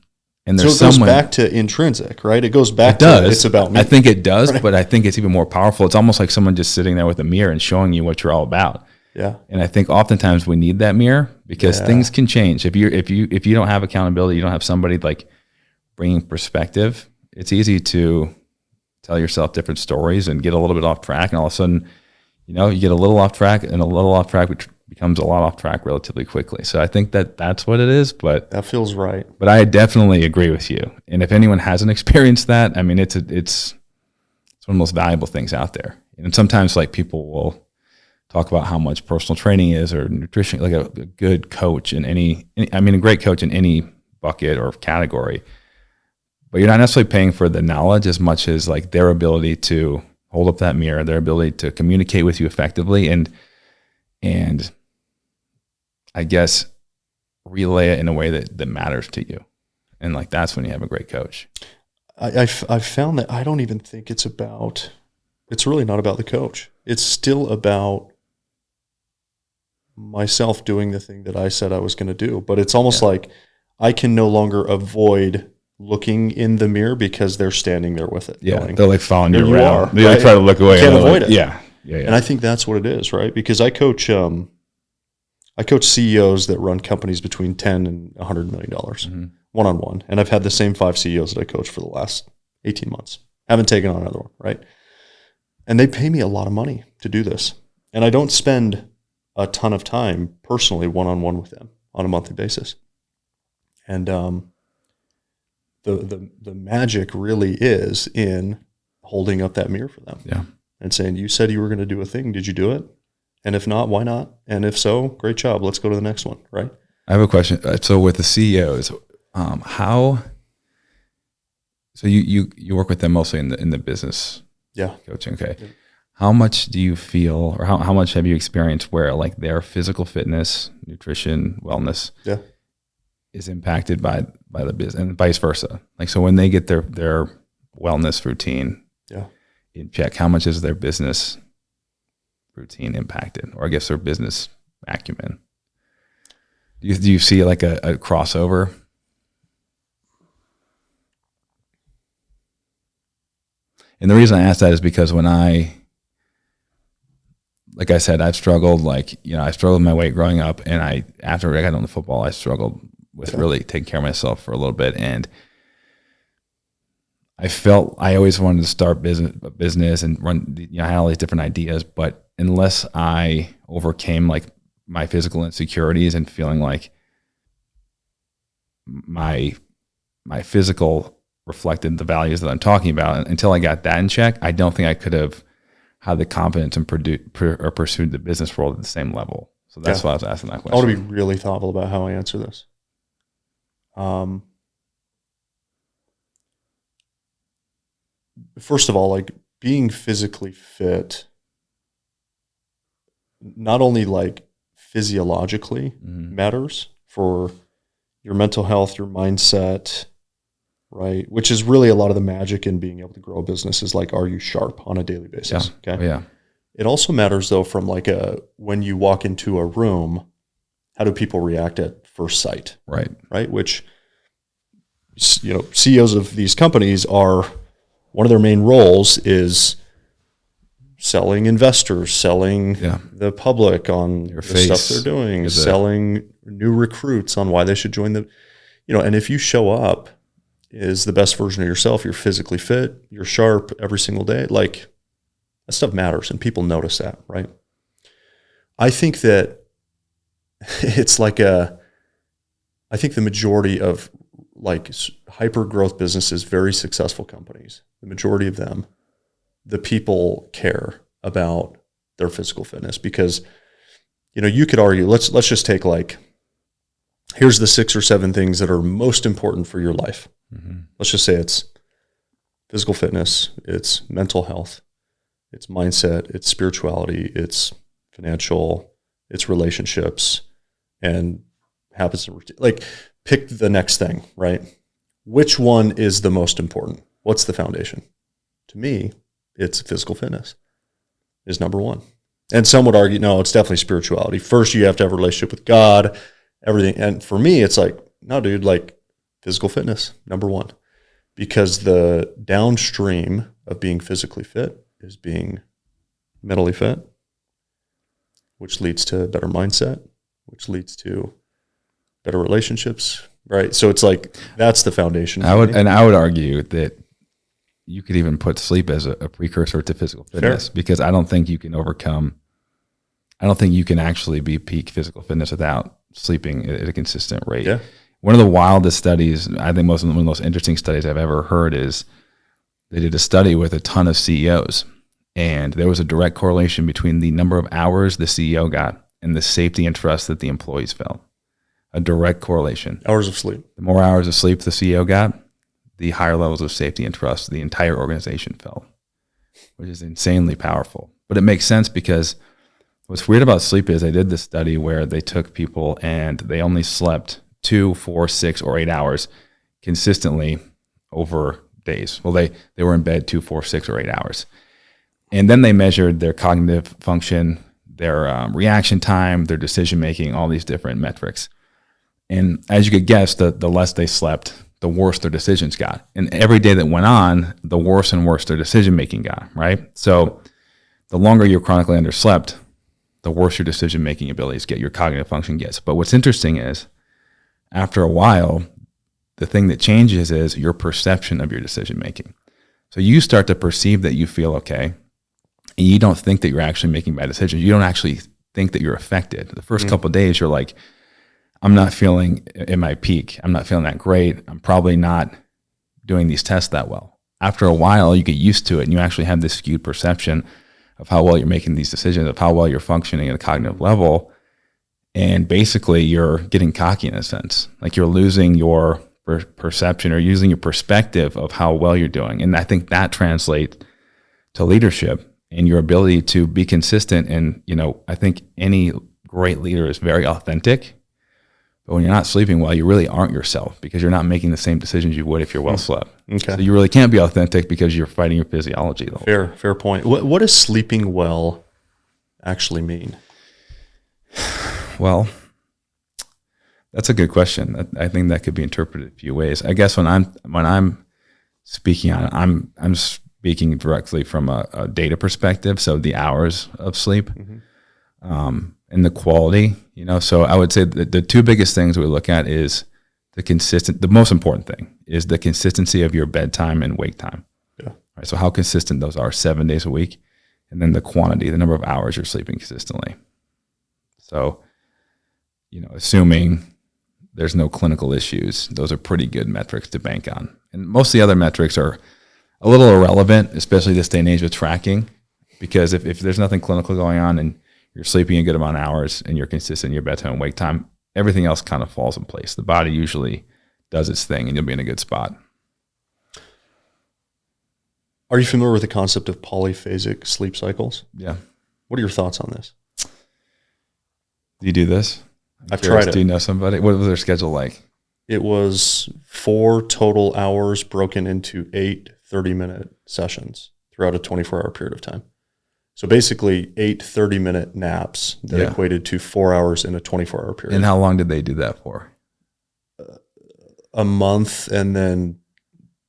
And So there's it goes someone back to intrinsic, right? It goes back it does. to it's about me. I think it does, Right. but I think it's even more powerful. It's almost like someone just sitting there with a mirror and showing you what you're all about. Yeah. And I think oftentimes we need that mirror because Yeah. things can change. If you don't have accountability, you don't have somebody like bringing perspective, it's easy to tell yourself different stories and get a little bit off track. And all of a sudden, you get a little off track, and a little off track, which becomes a lot off track relatively quickly. So I think that's what it is. But That feels right. I definitely agree with you. And if anyone hasn't experienced that, I mean, it's one of the most valuable things out there. And sometimes like people will talk about how much personal training is or nutrition, like a good coach in a great coach in any bucket or category, but you're not necessarily paying for the knowledge as much as like their ability to hold up that mirror, their ability to communicate with you effectively and I guess relay it in a way that matters to you. And like, that's when you have a great coach. I've found that I don't even think it's really not about the coach. It's still about myself doing the thing that I said I was going to do. But it's almost like I can no longer avoid looking in the mirror because they're standing there with it. Yeah. going, They're like following "There you you around. are," They like right? try to look away. You can't and they're avoid like, it. Yeah. And I think that's what it is, right? Because I coach CEOs that run companies between $10 and $100 million one-on-one. And I've had the same 5 CEOs that I coach for the last 18 months. Haven't taken on another one, right? And they pay me a lot of money to do this. And I don't spend a ton of time personally one-on-one with them on a monthly basis. And the magic really is in holding up that mirror for them. Yeah. And saying, you said you were going to do a thing. Did you do it? And if not, why not? And if so, great job. Let's go to the next one, right? I have a question. So with the CEOs, how So you work with them mostly in the business coaching. Okay. Yeah. How much do you feel, or how much have you experienced where like their physical fitness, nutrition, wellness is impacted by the business and vice versa? Like, so when they get their wellness routine in check, how much is their business routine impacted, or I guess their business acumen? Do you see like a crossover? And the reason I ask that is because when like I said, I've struggled, I struggled with my weight growing up, and after I got into football, I struggled with really taking care of myself for a little bit, and I felt I always wanted to start business and run. I had all these different ideas, but unless I overcame like my physical insecurities and feeling like my physical reflected the values that I'm talking about, until I got that in check, I don't think I could have had the confidence and pursued the business world at the same level. So that's why I was asking that question. I want to be really thoughtful about how I answer this. First of all, like being physically fit, not only like physiologically matters for your mental health, your mindset, right? Which is really a lot of the magic in being able to grow a business is like, are you sharp on a daily basis? Yeah. Okay. Oh, yeah. It also matters though from like when you walk into a room, how do people react at first sight? Right. Right. Which, CEOs of these companies are, one of their main roles is selling investors, selling the public on the stuff they're doing, selling new recruits on why they should join and if you show up is the best version of yourself, you're physically fit, you're sharp every single day, like that stuff matters and people notice that, right? I think that it's like I think the majority of like hyper growth businesses, very successful companies, the majority of them, the people care about their physical fitness because, you could argue, let's just take like, here's the 6 or 7 things that are most important for your life. Mm-hmm. Let's just say it's physical fitness, it's mental health, it's mindset, it's spirituality, it's financial, it's relationships, and habits and routine. Like, pick the next thing, right? Which one is the most important? What's the foundation? To me, it's physical fitness is number one. And some would argue, no, it's definitely spirituality. First, you have to have a relationship with God, everything. And for me, it's like, no, dude, like physical fitness, number one. Because the downstream of being physically fit is being mentally fit, which leads to better mindset, which leads to better relationships, right? So it's like, that's the foundation. I would argue that you could even put sleep as a precursor to physical fitness. Fair. Because I don't think you can actually be peak physical fitness without sleeping at a consistent rate. Yeah. One of the wildest studies, I think one of the most interesting studies I've ever heard is they did a study with a ton of CEOs, and there was a direct correlation between the number of hours the CEO got and the safety and trust that the employees felt. A direct correlation. Hours of sleep. The more hours of sleep the CEO got, the higher levels of safety and trust the entire organization felt, which is insanely powerful. But it makes sense because what's weird about sleep is they did this study where they took people and they only slept 2, 4, 6, or 8 hours consistently over days. Well, they were in bed 2, 4, 6, or 8 hours. And then they measured their cognitive function, their reaction time, their decision-making, all these different metrics. And as you could guess, the less they slept, the worse their decisions got. And every day that went on, the worse and worse their decision-making got, right? So the longer you're chronically underslept, the worse your decision-making abilities get, your cognitive function gets. But what's interesting is, after a while, the thing that changes is your perception of your decision-making. So you start to perceive that you feel okay, and you don't think that you're actually making bad decisions. You don't actually think that you're affected. The first couple of days, you're like, I'm not feeling at my peak. I'm not feeling that great. I'm probably not doing these tests that well. After a while, you get used to it, and you actually have this skewed perception of how well you're making these decisions, of how well you're functioning at a cognitive level. And basically, you're getting cocky in a sense. Like you're losing your perception or using your perspective of how well you're doing. And I think that translates to leadership and your ability to be consistent. And, I think any great leader is very authentic. But when you're not sleeping well, you really aren't yourself because you're not making the same decisions you would if you're well slept. Okay. So you really can't be authentic because you're fighting your physiology. Fair point. What does sleeping well actually mean? Well, that's a good question. I think that could be interpreted a few ways. I guess when I'm speaking on it, I'm speaking directly from a data perspective. So the hours of sleep. And the quality, so I would say that the two biggest things we look at is the most important thing is the consistency of your bedtime and wake time. Yeah. Right. So how consistent those are 7 days a week, and then the quantity, the number of hours you're sleeping consistently. So, assuming there's no clinical issues, those are pretty good metrics to bank on. And most of the other metrics are a little irrelevant, especially this day and age with tracking, because if there's nothing clinical going on and you're sleeping a good amount of hours and you're consistent in your bedtime and wake time, everything else kind of falls in place. The body usually does its thing and you'll be in a good spot. Are you familiar with the concept of polyphasic sleep cycles? Yeah. What are your thoughts on this? Do you do this? I've tried it. Do you know somebody? What was their schedule like? It was 4 total hours broken into 8 30-minute sessions throughout a 24-hour period of time. So basically 8 30-minute naps that equated to 4 hours in a 24-hour period. And how long did they do that for? A month, and then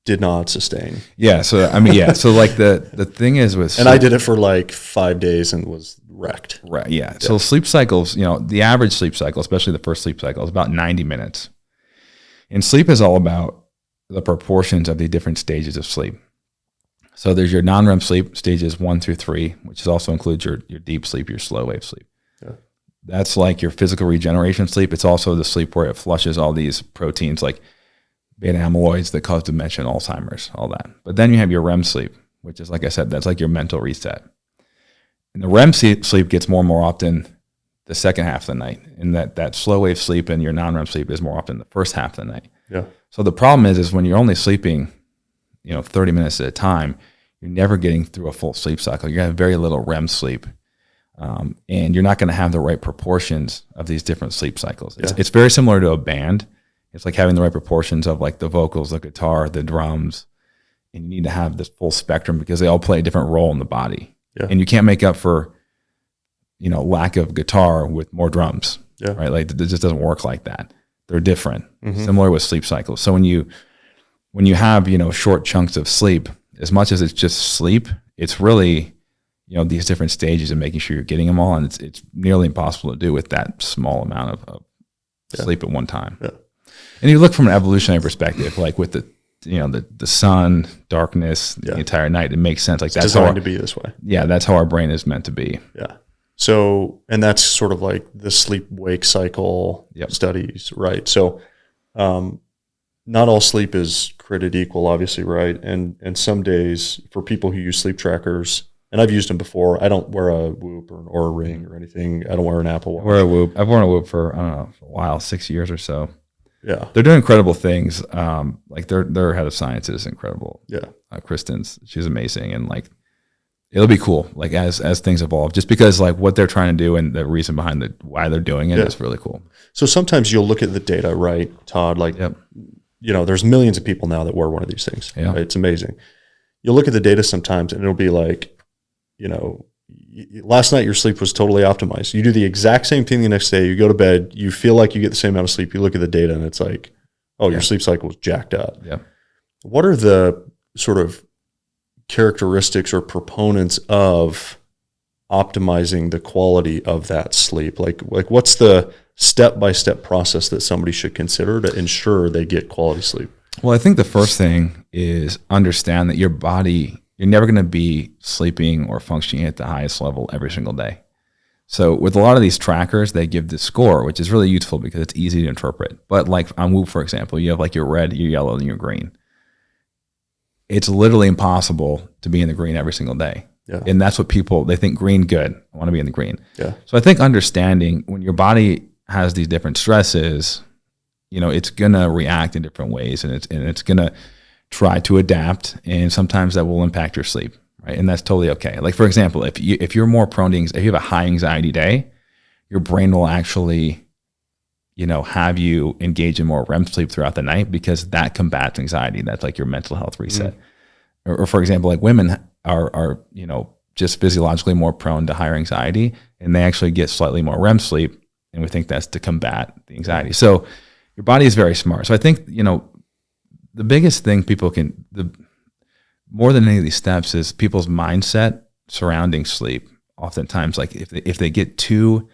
did not sustain. Yeah. So, so like the thing is with sleep, and I did it for like 5 days and was wrecked. Right. Yeah. So sleep cycles, the average sleep cycle, especially the first sleep cycle, is about 90 minutes. And sleep is all about the proportions of the different stages of sleep. So there's your non-REM sleep stages 1 through 3, which also includes your deep sleep, your slow wave sleep. Yeah. That's like your physical regeneration sleep. It's also the sleep where it flushes all these proteins like beta amyloids that cause dementia and Alzheimer's, all that. But then you have your REM sleep, which is, like I said, that's like your mental reset. And the REM sleep gets more and more often the second half of the night. And that slow wave sleep and your non-REM sleep is more often the first half of the night. Yeah. So the problem is when you're only sleeping 30 minutes at a time, you're never getting through a full sleep cycle. You're going to have very little REM sleep. And you're not going to have the right proportions of these different sleep cycles. It's very similar to a band. It's like having the right proportions of like the vocals, the guitar, the drums. And you need to have this full spectrum because they all play a different role in the body. Yeah. And you can't make up for, lack of guitar with more drums. Yeah. Right? Like it just doesn't work like that. They're different. Similar with sleep cycles. So when you have, short chunks of sleep, as much as it's just sleep, it's really, these different stages and making sure you're getting them all. And it's nearly impossible to do with that small amount of sleep at one time. Yeah. And you look from an evolutionary perspective, like with the sun, darkness, the entire night, it makes sense. Like that's designed to be this way. Yeah. That's how our brain is meant to be. Yeah. So, and that's sort of like the sleep-wake cycle studies, right? So, not all sleep is created equal, obviously, right? And some days, for people who use sleep trackers, and I've used them before, I don't wear a Whoop or an Oura Ring or anything. I don't wear an Apple Watch. I wear a Whoop. I've worn a Whoop for, a while, 6 years or so. Yeah. They're doing incredible things. Like their head of science is incredible. Yeah. Kristen's, she's amazing. And like, it'll be cool, like as things evolve, just because like what they're trying to do and the reason behind why they're doing it is really cool. So sometimes you'll look at the data, right, Todd? Like, there's millions of people now that wear one of these things. Yeah. Right? It's amazing. You'll look at the data sometimes and it'll be like, last night your sleep was totally optimized. You do the exact same thing the next day. You go to bed. You feel like you get the same amount of sleep. You look at the data and it's like, your sleep cycle was jacked up. Yeah. What are the sort of characteristics or proponents of optimizing the quality of that sleep? Like what's the step-by-step process that somebody should consider to ensure they get quality sleep? Well, I think the first thing is understand that your body, you're never going to be sleeping or functioning at the highest level every single day. So with a lot of these trackers, they give this score, which is really useful because it's easy to interpret. But like on Whoop, for example, you have like your red, your yellow, and your green. It's literally impossible to be in the green every single day. Yeah. And that's what they think green, good. I want to be in the green. Yeah. So I think understanding when your body has these different stresses, it's going to react in different ways, and it's going to try to adapt, and sometimes that will impact your sleep, right? And that's totally okay. Like, for example, if you're more prone to if you have a high anxiety day, your brain will actually, have you engage in more REM sleep throughout the night, because that combats anxiety. That's like your mental health reset. Or for example, like women are just physiologically more prone to higher anxiety, and they actually get slightly more REM sleep, and we think that's to combat the anxiety. So your body is very smart. So I think, the biggest thing more than any of these steps is people's mindset surrounding sleep. Oftentimes, like if they get too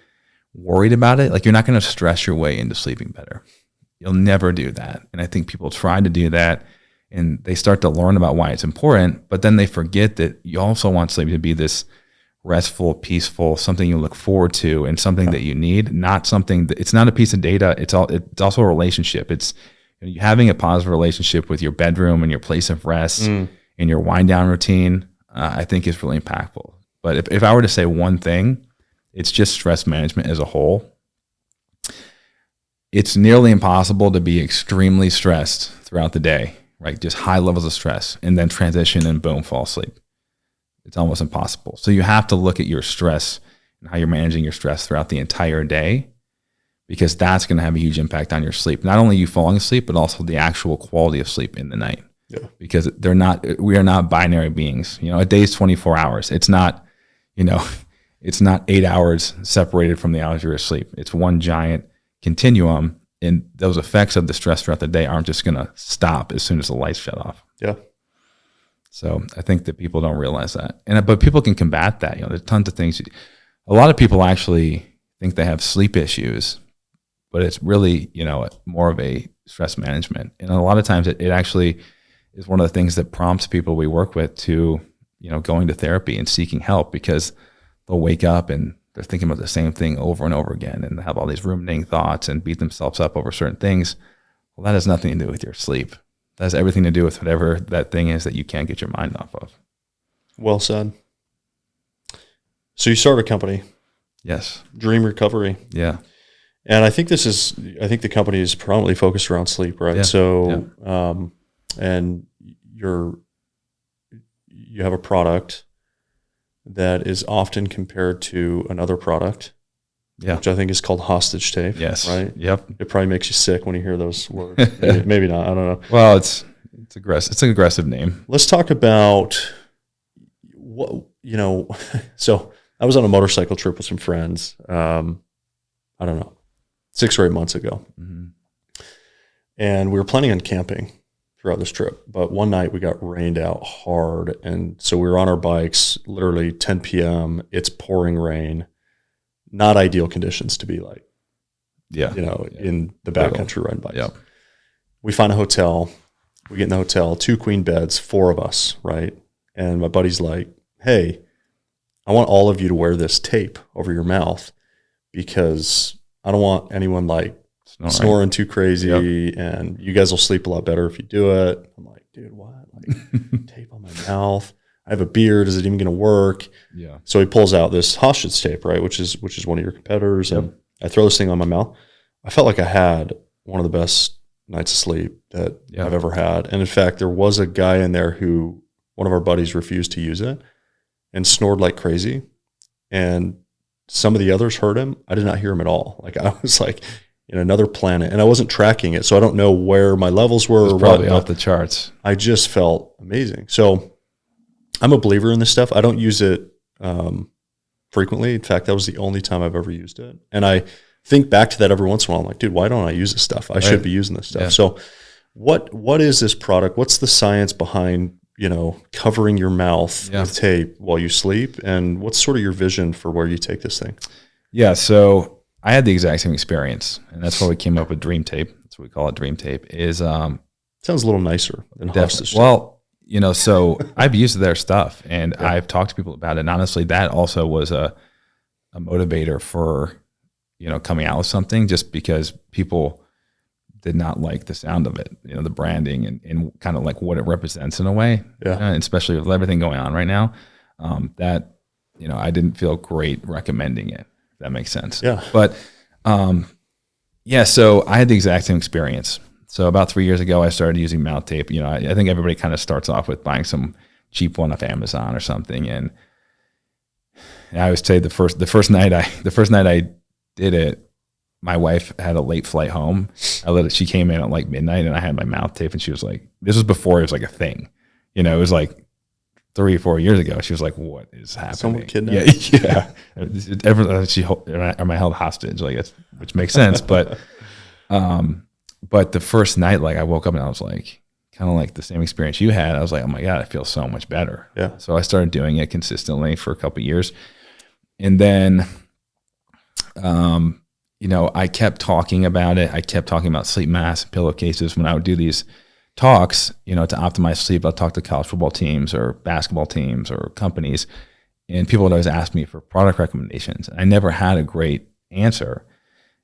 worried about it, like, you're not going to stress your way into sleeping better. You'll never do that. And I think people try to do that, and they start to learn about why it's important, but then they forget that you also want sleep to be this restful, peaceful, something you look forward to, and something that you need, not something that, it's not a piece of data. It's also a relationship. It's having a positive relationship with your bedroom and your place of rest and your wind down routine, I think is really impactful. But if I were to say one thing, it's just stress management as a whole. It's nearly impossible to be extremely stressed throughout the day, right? Just high levels of stress, and then transition and boom, fall asleep. It's almost impossible. So you have to look at your stress and how you're managing your stress throughout the entire day, because that's going to have a huge impact on your sleep. Not only you falling asleep, but also the actual quality of sleep in the night. Yeah. Because we are not binary beings. A day is 24 hours. It's not, it's not 8 hours separated from the hours you're asleep. It's one giant continuum, and those effects of the stress throughout the day aren't just going to stop as soon as the lights shut off. Yeah. So I think that people don't realize that, but people can combat that. There's tons of things. A lot of people actually think they have sleep issues, but it's really, more of a stress management. And a lot of times it actually is one of the things that prompts people we work with to, going to therapy and seeking help, because they'll wake up and they're thinking about the same thing over and over again, and they have all these ruminating thoughts and beat themselves up over certain things. Well, that has nothing to do with your sleep. That has everything to do with whatever that thing is that you can't get your mind off of. Well said. So you started a company. Yes. Dream Recovery. Yeah. And I think the company is predominantly focused around sleep, right? Yeah. So, and you have a product that is often compared to another product, which I think is called hostage tape. Yes. Right. Yep. It probably makes you sick when you hear those words. Maybe not. I don't know. Well, it's aggressive. It's an aggressive name. Let's talk about what, so I was on a motorcycle trip with some friends. I don't know, 6 or 8 months ago. Mm-hmm. And we were planning on camping throughout this trip. But one night we got rained out hard. And so we were on our bikes, literally 10 p.m. It's pouring rain. Not ideal conditions to be like, in the backcountry riding bikes. Yep. We find a hotel. We get in the hotel, 2 queen beds, 4 of us, right? And my buddy's like, hey, I want all of you to wear this tape over your mouth, because I don't want anyone like snoring too crazy, and you guys will sleep a lot better if you do it. I'm like, dude, what? Like tape on my mouth? I have a beard. Is it even going to work? Yeah. So he pulls out this hostage tape, right, which is one of your competitors, and I throw this thing on my mouth. I felt like I had one of the best nights of sleep that I've ever had. And in fact, there was a guy in there who, one of our buddies, refused to use it and snored like crazy. And some of the others heard him. I did not hear him at all. Like, I was like in another planet, and I wasn't tracking it. So I don't know where my levels were. It was probably off the charts. I just felt amazing. So I'm a believer in this stuff. I don't use it frequently. In fact, that was the only time I've ever used it. And I think back to that every once in a while. I'm like, dude, why don't I use this stuff? I should be using this stuff. Yeah. So what is this product? What's the science behind, covering your mouth with tape while you sleep? And what's sort of your vision for where you take this thing? Yeah. So I had the exact same experience, and that's why we came up with Dream Tape. That's what we call it. Dream Tape is, sounds a little nicer than hostage tape. Well, so I've used their stuff, and I've talked to people about it. And honestly, that also was a motivator for, coming out with something, just because people did not like the sound of it, the branding and kind of like what it represents in a way. Yeah. And especially with everything going on right now, that, I didn't feel great recommending it, if that makes sense. Yeah. But Yeah, so I had the exact same experience. So about 3 years ago, I started using mouth tape. I think everybody kind of starts off with buying some cheap one off Amazon or something. And I always say the first night I did it, my wife had a late flight home. She came in at like midnight, and I had my mouth tape, and she was like, "This was before it was like a thing." It was like 3 or 4 years ago. She was like, "What is happening?" Someone kidnapped. Yeah. Am I held hostage? Which makes sense, but the first night, like I woke up and I was like, kind of like the same experience you had. I was like, "Oh my God, I feel so much better." Yeah. So I started doing it consistently for a couple of years, and then, I kept talking about it. I kept talking about sleep masks, pillowcases. When I would do these talks, to optimize sleep, I'll talk to college football teams or basketball teams or companies, and people would always ask me for product recommendations. I never had a great answer.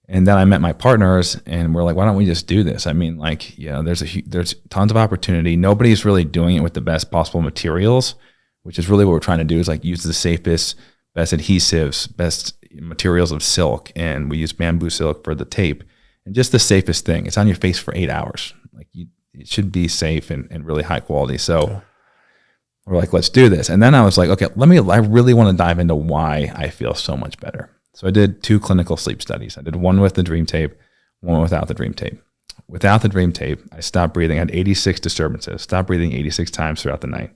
And then I met my partners, and we're like, why don't we just do this? I mean, there's tons of opportunity. Nobody's really doing it with the best possible materials, which is really what we're trying to do, is like use the safest, best adhesives, best materials of silk. And we use bamboo silk for the tape, and just the safest thing. It's on your face for 8 hours. It should be safe and really high quality. So we're like, let's do this. And then I was like, okay, I really want to dive into why I feel so much better. So I did 2 clinical sleep studies. I did one with the Dream Tape, one without the Dream Tape. Without the Dream Tape, I stopped breathing. I had 86 disturbances, stopped breathing 86 times throughout the night.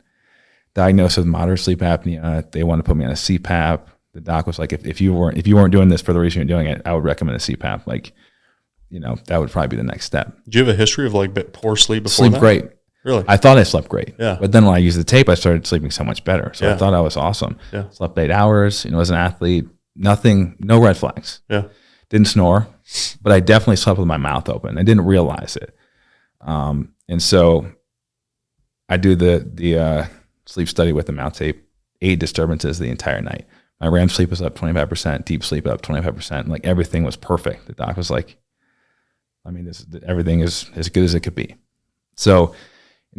Diagnosed with moderate sleep apnea. They wanted to put me on a CPAP. The doc was like, if you weren't doing this for the reason you're doing it, I would recommend a CPAP. That would probably be the next step. Do you have a history of poor sleep before Sleep that? great. Really? I thought I slept great. Yeah. But then when I used the tape, I started sleeping so much better. So Yeah. I thought I was awesome. Yeah. Slept 8 hours, as an athlete, no red flags. Yeah. Didn't snore, but I definitely slept with my mouth open. I didn't realize it. And so I do the sleep study with the mouth tape, 8 disturbances the entire night. My REM sleep was up 25%, deep sleep up 25%. Like everything was perfect. The doc was like, everything is as good as it could be. So,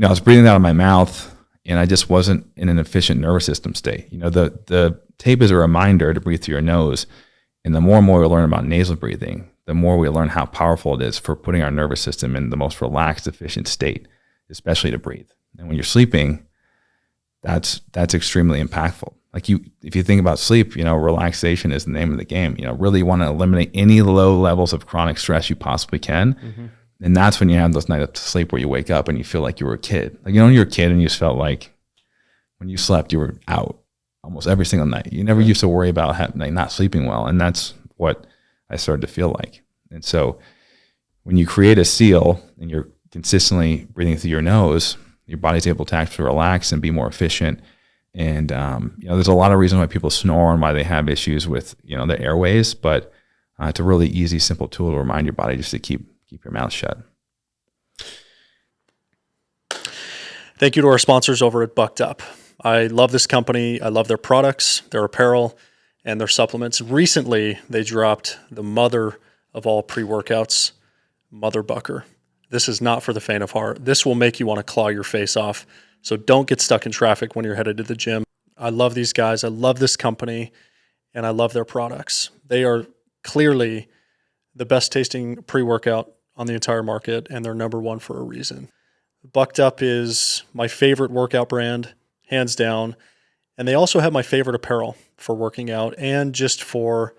I was breathing out of my mouth, and I just wasn't in an efficient nervous system state. The tape is a reminder to breathe through your nose. And the more and more we learn about nasal breathing, the more we learn how powerful it is for putting our nervous system in the most relaxed, efficient state, especially to breathe. And when you're sleeping, that's extremely impactful. If you think about sleep, relaxation is the name of the game. Really want to eliminate any low levels of chronic stress you possibly can. Mm-hmm. And that's when you have those nights of sleep where you wake up and you feel like you were a kid. When you're a kid and you just felt like when you slept, you were out almost every single night. You never used to worry about not sleeping well. And that's what I started to feel like. And so when you create a seal and you're consistently breathing through your nose, your body's able to actually relax and be more efficient. And, there's a lot of reasons why people snore and why they have issues with, the airways, but it's a really easy, simple tool to remind your body just to keep your mouth shut. Thank you to our sponsors over at Bucked Up. I love this company. I love their products, their apparel, and their supplements. Recently, they dropped the mother of all pre-workouts, Mother Bucker. This is not for the faint of heart. This will make you want to claw your face off. So don't get stuck in traffic when you're headed to the gym. I love these guys. I love this company, and I love their products. They are clearly the best tasting pre-workout on the entire market, and they're number one for a reason. Bucked Up is my favorite workout brand, hands down. And they also have my favorite apparel for working out and just for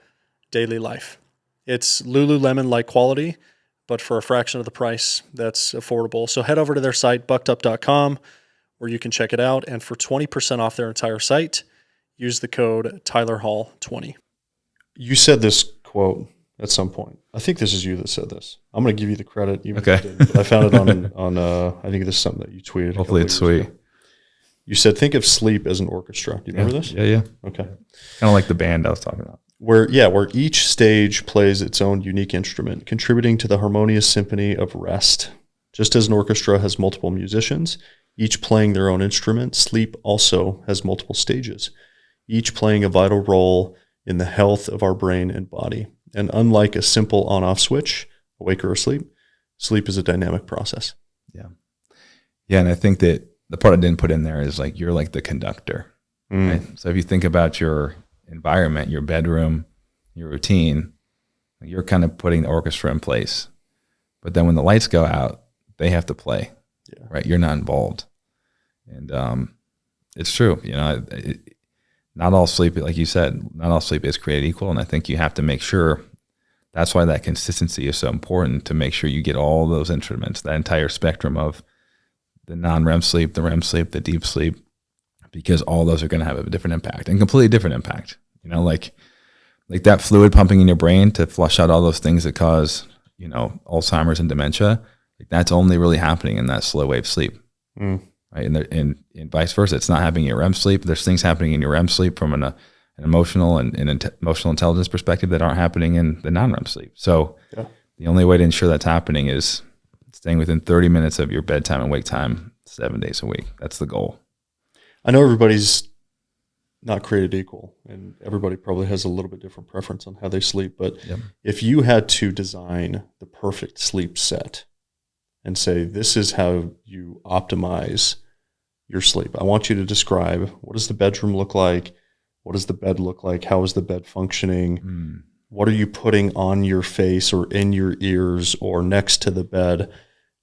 daily life. It's Lululemon-like quality, but for a fraction of the price that's affordable. So head over to their site, buckedup.com, where you can check it out. And for 20% off their entire site, use the code TylerHall20. You said this quote at some point. I think this is you that said this. I'm going to give you the credit. Even Okay. if you didn't, but I found it on I think this is something that you tweeted. Hopefully it's sweet. Ago. You said, think of sleep as an orchestra. Do you remember this? Yeah. Okay. Kind of like the band I was talking about. Where each stage plays its own unique instrument, contributing to the harmonious symphony of rest. Just as an orchestra has multiple musicians, each playing their own instrument, sleep also has multiple stages, each playing a vital role in the health of our brain and body. And unlike a simple on-off switch, awake or asleep, sleep is a dynamic process. Yeah. Yeah, and I think that the part I didn't put in there is like you're like the conductor. Right? So if you think about your environment, your bedroom, your routine, You're kind of putting the orchestra in place. But then when the lights go out, they have to play, right? You're not involved. And it's true. Not all sleep, like you said, not all sleep is created equal. And I think you have to make sure, that's why that consistency is so important, to make sure you get all those instruments, that entire spectrum of the non-REM sleep, the REM sleep, the deep sleep, because all those are going to have a different impact, and completely different impact. Like that fluid pumping in your brain to flush out all those things that cause, Alzheimer's and dementia. That's only really happening in that slow wave sleep, right? And vice versa. It's not happening in your REM sleep. There's things happening in your REM sleep from an emotional and emotional intelligence perspective that aren't happening in the non-REM sleep. So the only way to ensure that's happening is staying within 30 minutes of your bedtime and wake time 7 days a week. That's the goal. I know everybody's not created equal, and everybody probably has a little bit different preference on how they sleep. But if you had to design the perfect sleep set and say, this is how you optimize your sleep, I want you to describe, what does the bedroom look like? What does the bed look like? How is the bed functioning? What are you putting on your face or in your ears or next to the bed?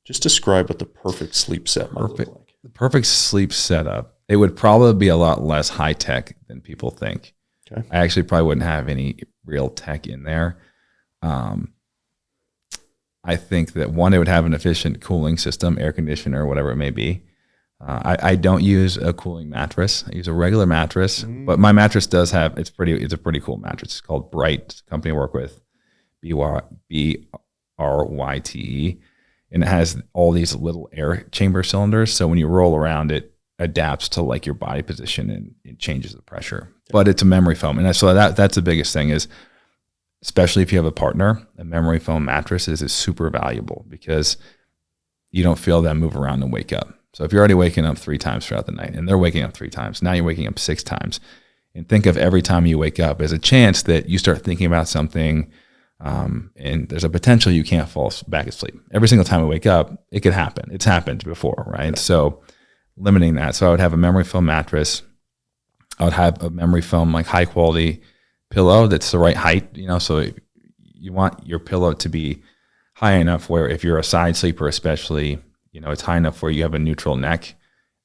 Just describe what the perfect sleep set might look like. The perfect sleep setup, it would probably be a lot less high tech than people think. Okay. I actually probably wouldn't have any real tech in there. I think that one, it would have an efficient cooling system, air conditioner, whatever it may be. I don't use a cooling mattress. I use a regular mattress, but my mattress does have, it's a pretty cool mattress. It's called Bright. It's a company I work with, BRYTE. And it has all these little air chamber cylinders. So when you roll around, it adapts to like your body position and it changes the pressure. But it's a memory foam. And so that's the biggest thing is, especially if you have a partner, a memory foam mattress is super valuable because you don't feel them move around and wake up. So if you're already waking up 3 times throughout the night and they're waking up 3 times, now you're waking up 6 times. And think of every time you wake up as a chance that you start thinking about something, and there's a potential you can't fall back asleep. Every single time I wake up, it could happen. It's happened before, right? Yeah. So limiting that. So I would have a memory foam mattress. I would have a memory foam, like high quality pillow that's the right height, so you want your pillow to be high enough where if you're a side sleeper especially, it's high enough where you have a neutral neck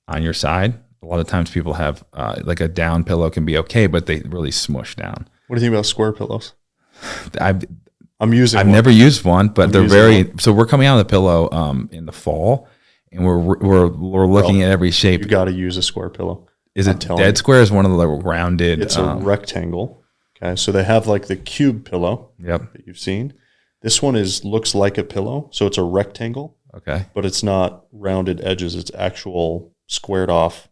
on your side. A lot of times people have like a down pillow can be okay, but they really smush down. What do you think about square pillows? I've one. never used one, but they're very, so we're coming out of the pillow in the fall and we're looking at every shape. You got to use a square pillow. Is it dead square? Is one of the rounded? It's a rectangle. Okay. So they have like the cube pillow that you've seen. This one looks like a pillow. So it's a rectangle. Okay. But it's not rounded edges. It's actual squared off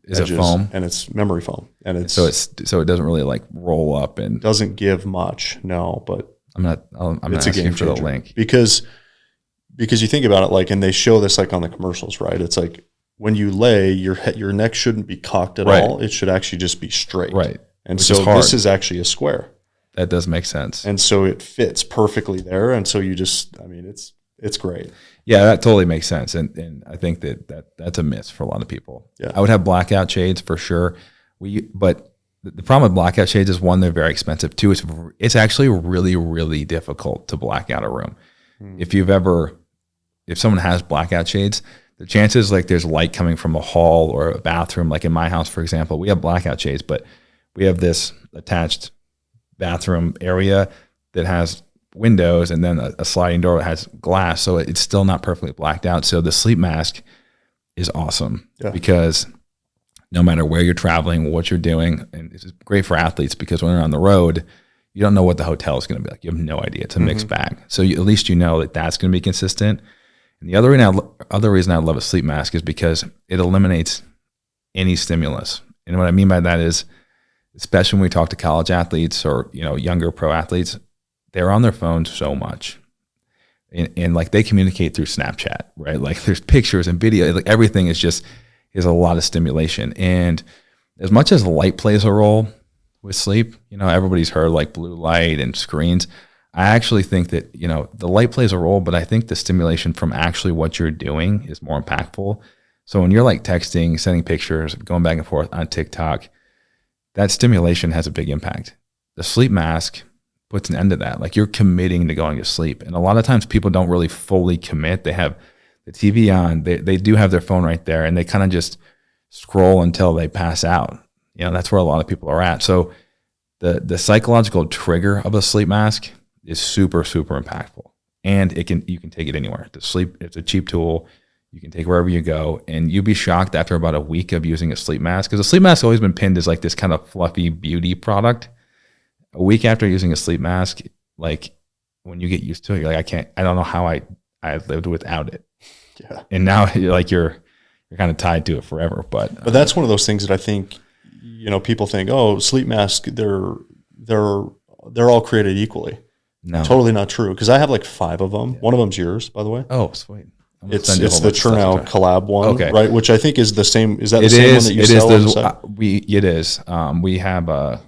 edges. Is it foam? And it's memory foam. And it's so it doesn't really like roll up and doesn't give much. No, but I'm not asking for the link. Because you think about it, like, and they show this like on the commercials, right? It's like when you lay, your neck shouldn't be cocked at all. It should actually just be straight. Right. And which so this is actually a square. That does make sense. And so it fits perfectly there. And so you just, it's great. Yeah, that totally makes sense. And I think that's a miss for a lot of people. Yeah. I would have blackout shades for sure. But the problem with blackout shades is, one, they're very expensive. 2, it's actually really, really difficult to black out a room. If someone has blackout shades, the chances like there's light coming from a hall or a bathroom, like in my house, for example, we have blackout shades, but we have this attached bathroom area that has windows and then a sliding door that has glass. So it's still not perfectly blacked out. So the sleep mask is awesome because no matter where you're traveling, what you're doing, and it's great for athletes because when they're on the road, you don't know what the hotel is going to be like. You have no idea. It's a mixed bag. So at least you know that that's going to be consistent. And the other reason I love a sleep mask is because it eliminates any stimulus. And what I mean by that is, especially when we talk to college athletes or younger pro athletes, they're on their phones so much, and like they communicate through Snapchat, right? Like there's pictures and video, like everything is a lot of stimulation. And as much as light plays a role with sleep, everybody's heard like blue light and screens. I actually think that the light plays a role, but I think the stimulation from actually what you're doing is more impactful. So when you're like texting, sending pictures, going back and forth on TikTok, that stimulation has a big impact. The sleep mask puts an end to that. Like you're committing to going to sleep. And a lot of times people don't really fully commit. They have the TV on, they do have their phone right there, and they kind of just scroll until they pass out. You know, that's where a lot of people are at. So the psychological trigger of a sleep mask is super, super impactful. And you can take it anywhere. To sleep, it's a cheap tool. You can take wherever you go, and you'd be shocked after about a week of using a sleep mask, because a sleep mask has always been pinned as like this kind of fluffy beauty product. A week after using a sleep mask, like when you get used to it, you're like, I don't know how I lived without it. Yeah. And now you're kind of tied to it forever. But that's one of those things that I think, people think, oh, sleep mask, they're all created equally. No, totally not true. Because I have like 5 of them. Yeah. One of them's yours, by the way. Oh, sweet. It's the Chernow collab one, okay, right? Which I think is the same. Is that the same one that you sell? It is. We have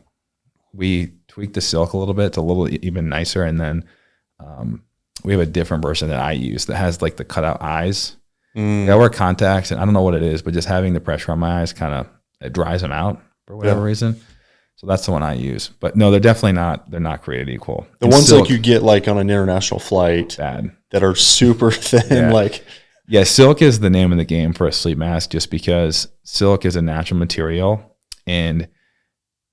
we tweaked the silk a little bit. It's a little even nicer, and then we have a different version that I use that has like the cutout eyes. I wear contacts, and I don't know what it is, but just having the pressure on my eyes it dries them out for whatever reason. So that's the one I use. But no, they're definitely not. They're not created equal. The ones silk, like you get like on an international flight, bad, that are super thin. Yeah, silk is the name of the game for a sleep mask, just because silk is a natural material, and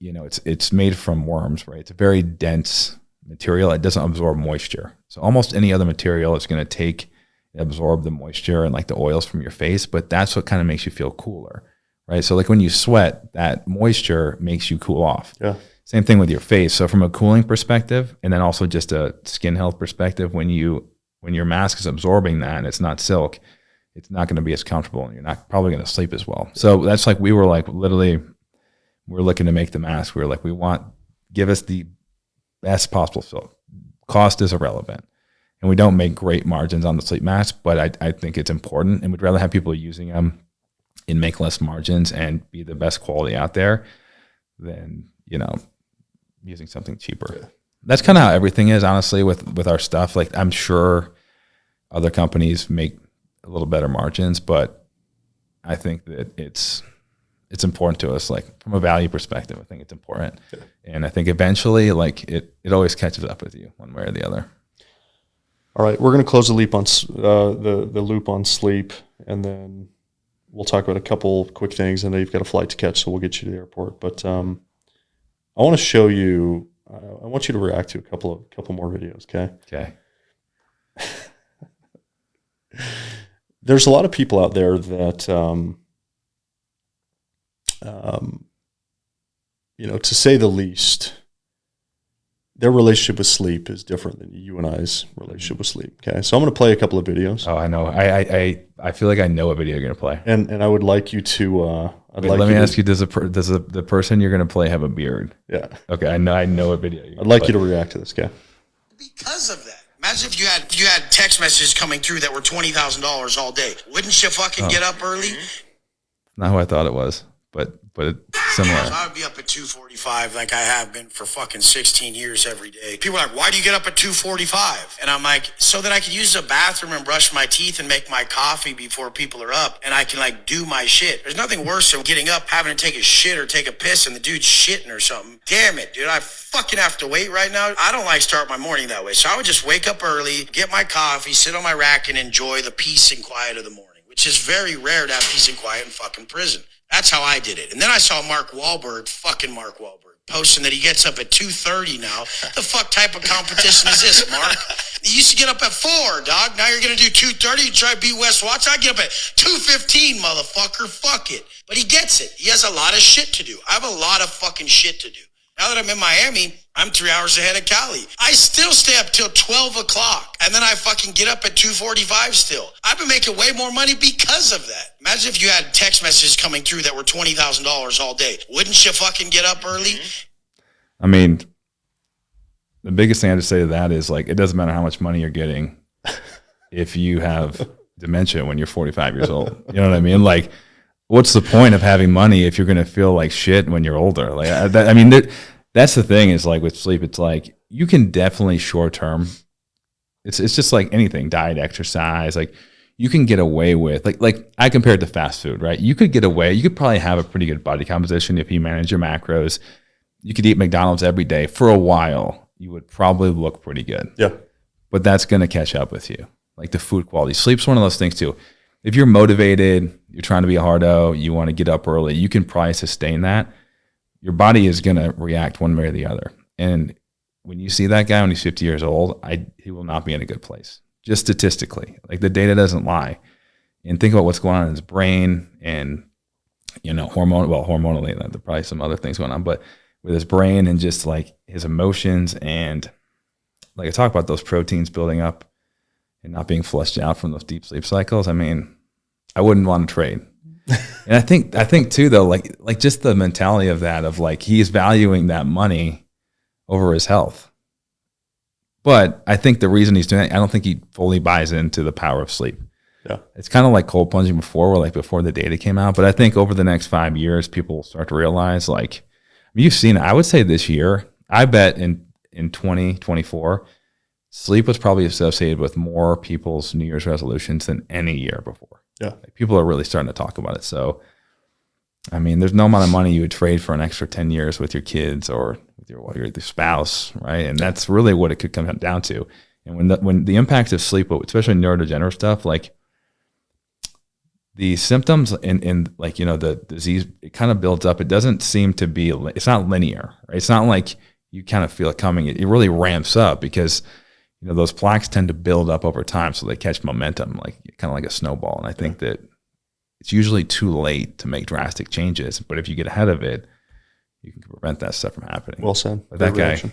it's made from worms, right? It's a very dense material. It doesn't absorb moisture. So almost any other material is going to absorb the moisture and like the oils from your face, but that's what kind of makes you feel cooler, right? So like when you sweat, that moisture makes you cool off. Yeah. Same thing with your face. So from a cooling perspective, and then also just a skin health perspective, when your mask is absorbing that and it's not silk, it's not going to be as comfortable, and you're not probably going to sleep as well. So that's like, we were like, literally, we're looking to make the mask. We were like, give us the best possible silk. Cost is irrelevant. And we don't make great margins on the sleep mask, but I think it's important, and we'd rather have people using them and make less margins and be the best quality out there than, using something cheaper. Yeah. That's kind of how everything is, honestly, with our stuff. Like, I'm sure other companies make a little better margins, but I think that it's important to us, like from a value perspective. I think it's important. Yeah. And I think eventually, like it always catches up with you one way or the other. All right, we're going to close the loop on the loop on sleep, and then we'll talk about a couple quick things. I know you've got a flight to catch, so we'll get you to the airport. But I want to show you. I want you to react to a couple more videos. Okay. Okay. There's a lot of people out there that, to say the least, their relationship with sleep is different than you and I's relationship with sleep. Okay, so I'm going to play a couple of videos. Oh, I know. I feel like I know what video you're going to play. And I would like you to. Let me ask you: Does the person you're going to play have a beard? Yeah. Okay, I know what video. I'd like you to react to this guy. Because of that. Imagine if you had text messages coming through that were $20,000 all day. Wouldn't you fucking get up early? Not who I thought it was, but it's similar. I would be up at 2:45 like I have been for fucking 16 years every day. People are like, why do you get up at 2:45? And I'm like, so that I can use the bathroom and brush my teeth and make my coffee before people are up, and I can like do my shit. There's nothing worse than getting up, having to take a shit or take a piss, and the dude's shitting or something. Damn it, dude, I fucking have to wait right now. I don't like start my morning that way. So I would just wake up early, get my coffee, sit on my rack, and enjoy the peace and quiet of the morning, which is very rare to have peace and quiet in fucking prison. That's how I did it. And then I saw Mark Wahlberg, posting that he gets up at 2:30 now. What the fuck type of competition is this, Mark? You used to get up at 4, dog. Now you're going to do 2:30. You try to beat Wes Watts. I get up at 2:15, motherfucker. Fuck it. But he gets it. He has a lot of shit to do. I have a lot of fucking shit to do. Now that I'm in Miami, I'm 3 hours ahead of Cali. I still stay up till 12 o'clock, and then I fucking get up at 2:45 still. I've been making way more money because of that. Imagine if you had text messages coming through that were $20,000 all day. Wouldn't you fucking get up early? I mean, the biggest thing I have to say to that is, like, it doesn't matter how much money you're getting if you have dementia when you're 45 years old. You know what I mean? Like, what's the point of having money if you're going to feel like shit when you're older? Like, that's the thing is, like, with sleep, it's like you can definitely short term. It's just like anything, diet, exercise. Like, you can get away with, like I compared to fast food, right? You could probably have a pretty good body composition if you manage your macros. You could eat McDonald's every day for a while. you would probably look pretty good. Yeah. But that's going to catch up with you. Like the food quality. Sleep's one of those things too. If you're motivated, you're trying to be a hardo, you want to get up early, you can probably sustain that. Your body is going to react one way or the other. And when you see that guy when he's 50 years old, he will not be in a good place. Just statistically. Like the data doesn't lie. And think about what's going on in his brain and, hormonally, there's probably some other things going on, but with his brain and just like his emotions and like I talk about those proteins building up and not being flushed out from those deep sleep cycles. I mean, I wouldn't want to trade. And I think too, though, like just the mentality of that, of like, he's valuing that money over his health. But I think the reason he's doing it, I don't think he fully buys into the power of sleep. Yeah. It's kind of like cold plunging before the data came out. But I think over the next 5 years, people will start to realize, like, I mean, you've seen it. I would say this year, I bet in 2024, sleep was probably associated with more people's New Year's resolutions than any year before. Yeah. Like, people are really starting to talk about it. So, I mean, there's no amount of money you would trade for an extra 10 years with your kids or with your spouse, right? And that's really what it could come down to. And when the impact of sleep, especially neurodegenerative stuff, like the symptoms in like, the disease, it kind of builds up. It doesn't seem to be, it's not linear, right? It's not like you kind of feel it coming. It really ramps up because, those plaques tend to build up over time. So they catch momentum, like kind of like a snowball. And I think that it's usually too late to make drastic changes. But if you get ahead of it, you can prevent that stuff from happening. Well said. But that guy, I'm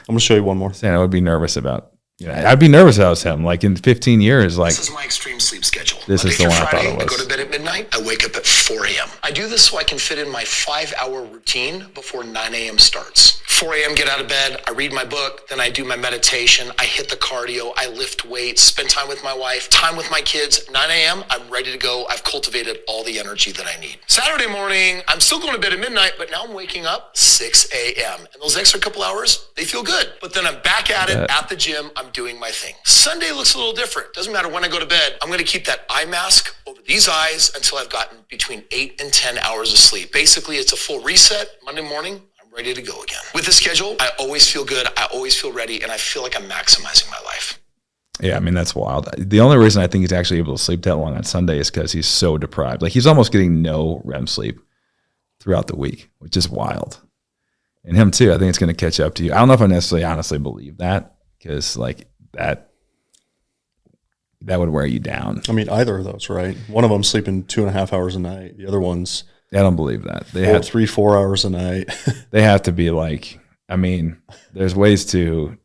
going to show you one more. I would be nervous about, I'd be nervous about him. Like in 15 years, like, this is my extreme sleep schedule. This Monday is the through one I Friday, thought it was. I go to bed at midnight. I wake up at 4 a.m. I do this so I can fit in my 5-hour routine before 9 a.m. starts. 4 a.m. get out of bed. I read my book. Then I do my meditation. I hit the cardio. I lift weights. Spend time with my wife. Time with my kids. 9 a.m. I'm ready to go. I've cultivated all the energy that I need. Saturday morning, I'm still going to bed at midnight, but now I'm waking up 6 a.m. And those extra couple hours, they feel good. But then I'm back at it at the gym. I'm doing my thing. Sunday looks a little different. Doesn't matter when I go to bed. I'm going to keep that eye mask over these eyes until I've gotten between 8 and 10 hours of sleep. Basically, it's a full reset. Monday morning, I'm ready to go again. With the schedule, I always feel good. I always feel ready, and I feel like I'm maximizing my life. Yeah, I mean, that's wild. The only reason I think he's actually able to sleep that long on Sunday is because he's so deprived. Like, he's almost getting no REM sleep throughout the week, which is wild. And him too, I think it's going to catch up to you. I don't know if I necessarily honestly believe that, because like that would wear you down. I mean, either of those, right? One of them sleeping 2.5 hours a night. The other one's I don't believe that. They have have 3-4 hours a night. They have to be like, I mean, there's ways to,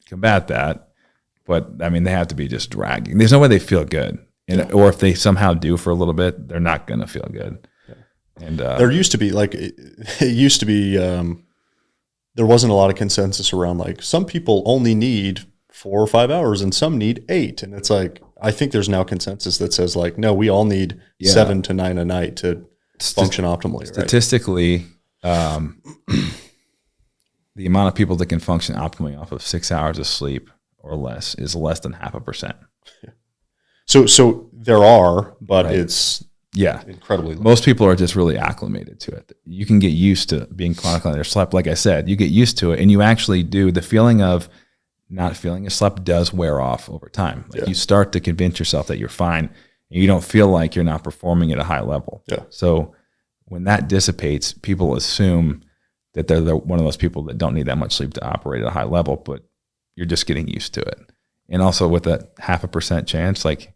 combat that, but I mean, they have to be just dragging. There's no way they feel good. And, or if they somehow do for a little bit, they're not going to feel good. Yeah. And there used to be there wasn't a lot of consensus around like some people only need 4 or 5 hours and some need 8. And it's like, I think there's now consensus that says like, no, we all need 7 to 9 a night to function optimally. Statistically, the amount of people that can function optimally off of 6 hours of sleep or less is less than 0.5%. Yeah. So there are, but it's incredibly low. Most people are just really acclimated to it. You can get used to being chronically underslept. Like I said, you get used to it, and you actually do. The feeling of not feeling asleep does wear off over time. Like you start to convince yourself that you're fine, and you don't feel like you're not performing at a high level. Yeah. So when that dissipates, people assume that they're one of those people that don't need that much sleep to operate at a high level, but you're just getting used to it. And also with a 0.5% chance, like,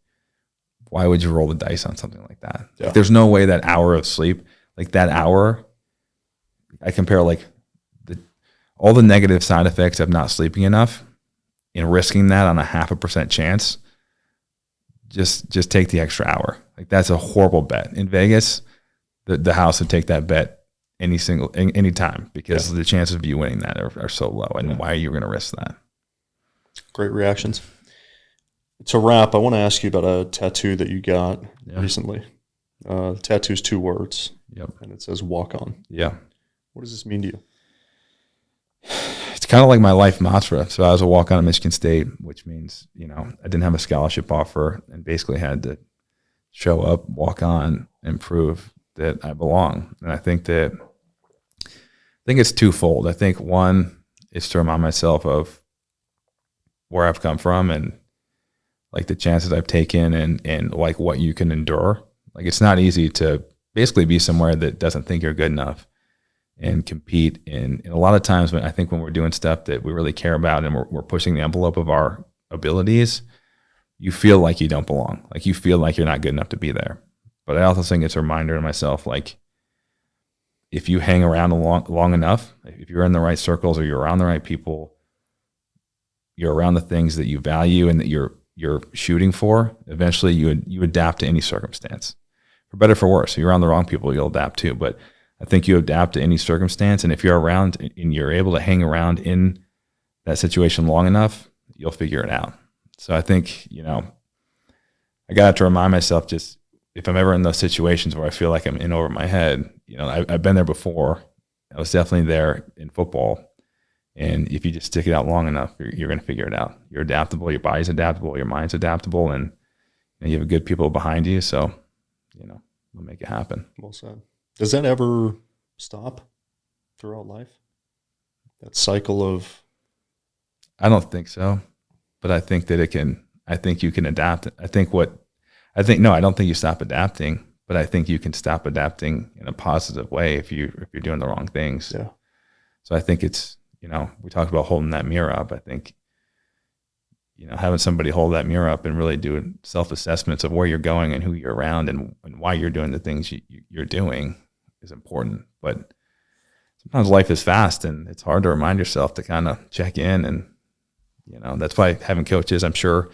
why would you roll the dice on something like that? Yeah. Like, there's no way that hour of sleep, like that hour, I compare like all the negative side effects of not sleeping enough and risking that on a 0.5% chance. Just take the extra hour. Like, that's a horrible bet. In Vegas, the house would take that bet any time because the chances of you winning that are so low. And why are you going to risk that? Great reactions. To wrap, I want to ask you about a tattoo that you got recently. The tattoo's 2 words. Yep. And it says walk on. Yeah. What does this mean to you? It's kind of like my life mantra. So I was a walk on at Michigan State, which means, I didn't have a scholarship offer and basically had to show up, walk on, and prove that I belong. And I think that think it's twofold. I think one is to remind myself of where I've come from and like the chances I've taken and like what you can endure. Like it's not easy to basically be somewhere that doesn't think you're good enough and compete. And a lot of times when we're doing stuff that we really care about and we're pushing the envelope of our abilities, you feel like you don't belong. Like you feel like you're not good enough to be there. But I also think it's a reminder to myself, like if you hang around long enough, if you're in the right circles or you're around the right people, you're around the things that you value and that you're shooting for, eventually you adapt to any circumstance. For better or for worse. If you're around the wrong people, you'll adapt too. But I think you adapt to any circumstance. And if you're around and you're able to hang around in that situation long enough, you'll figure it out. So I think, I got to remind myself, just if I'm ever in those situations where I feel like I'm in over my head, I've been there before. I was definitely there in football. And if you just stick it out long enough, you're going to figure it out. You're adaptable. Your body's adaptable. Your mind's adaptable. And you have good people behind you. So, we'll make it happen. Well said. Does that ever stop throughout life? That cycle of... I don't think so. But I think that I think you can adapt. I don't think you stop adapting, but I think you can stop adapting in a positive way if you're doing the wrong things. Yeah. So I think it's, we talked about holding that mirror up. I think, having somebody hold that mirror up and really do self-assessments of where you're going and who you're around and why you're doing the things you're doing is important. But sometimes life is fast and it's hard to remind yourself to kind of check in. And, that's why having coaches, I'm sure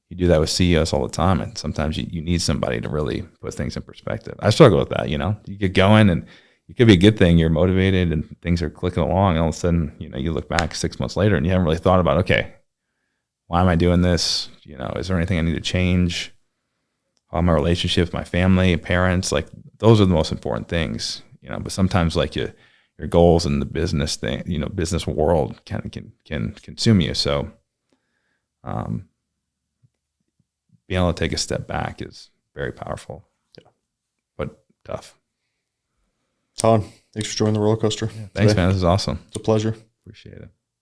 you do that with CEOs all the time. And sometimes you need somebody to really put things in perspective. I struggle with that, you get going and it could be a good thing. You're motivated and things are clicking along. And all of a sudden, you look back 6 months later and you haven't really thought about, okay, why am I doing this? Is there anything I need to change? How are my relationships with my family, parents? Like those are the most important things, but sometimes like your goals and the business thing, business world can consume you. So, being able to take a step back is very powerful, but tough. Todd, thanks for joining the roller coaster. Yeah, thanks, man. This is awesome. It's a pleasure. Appreciate it.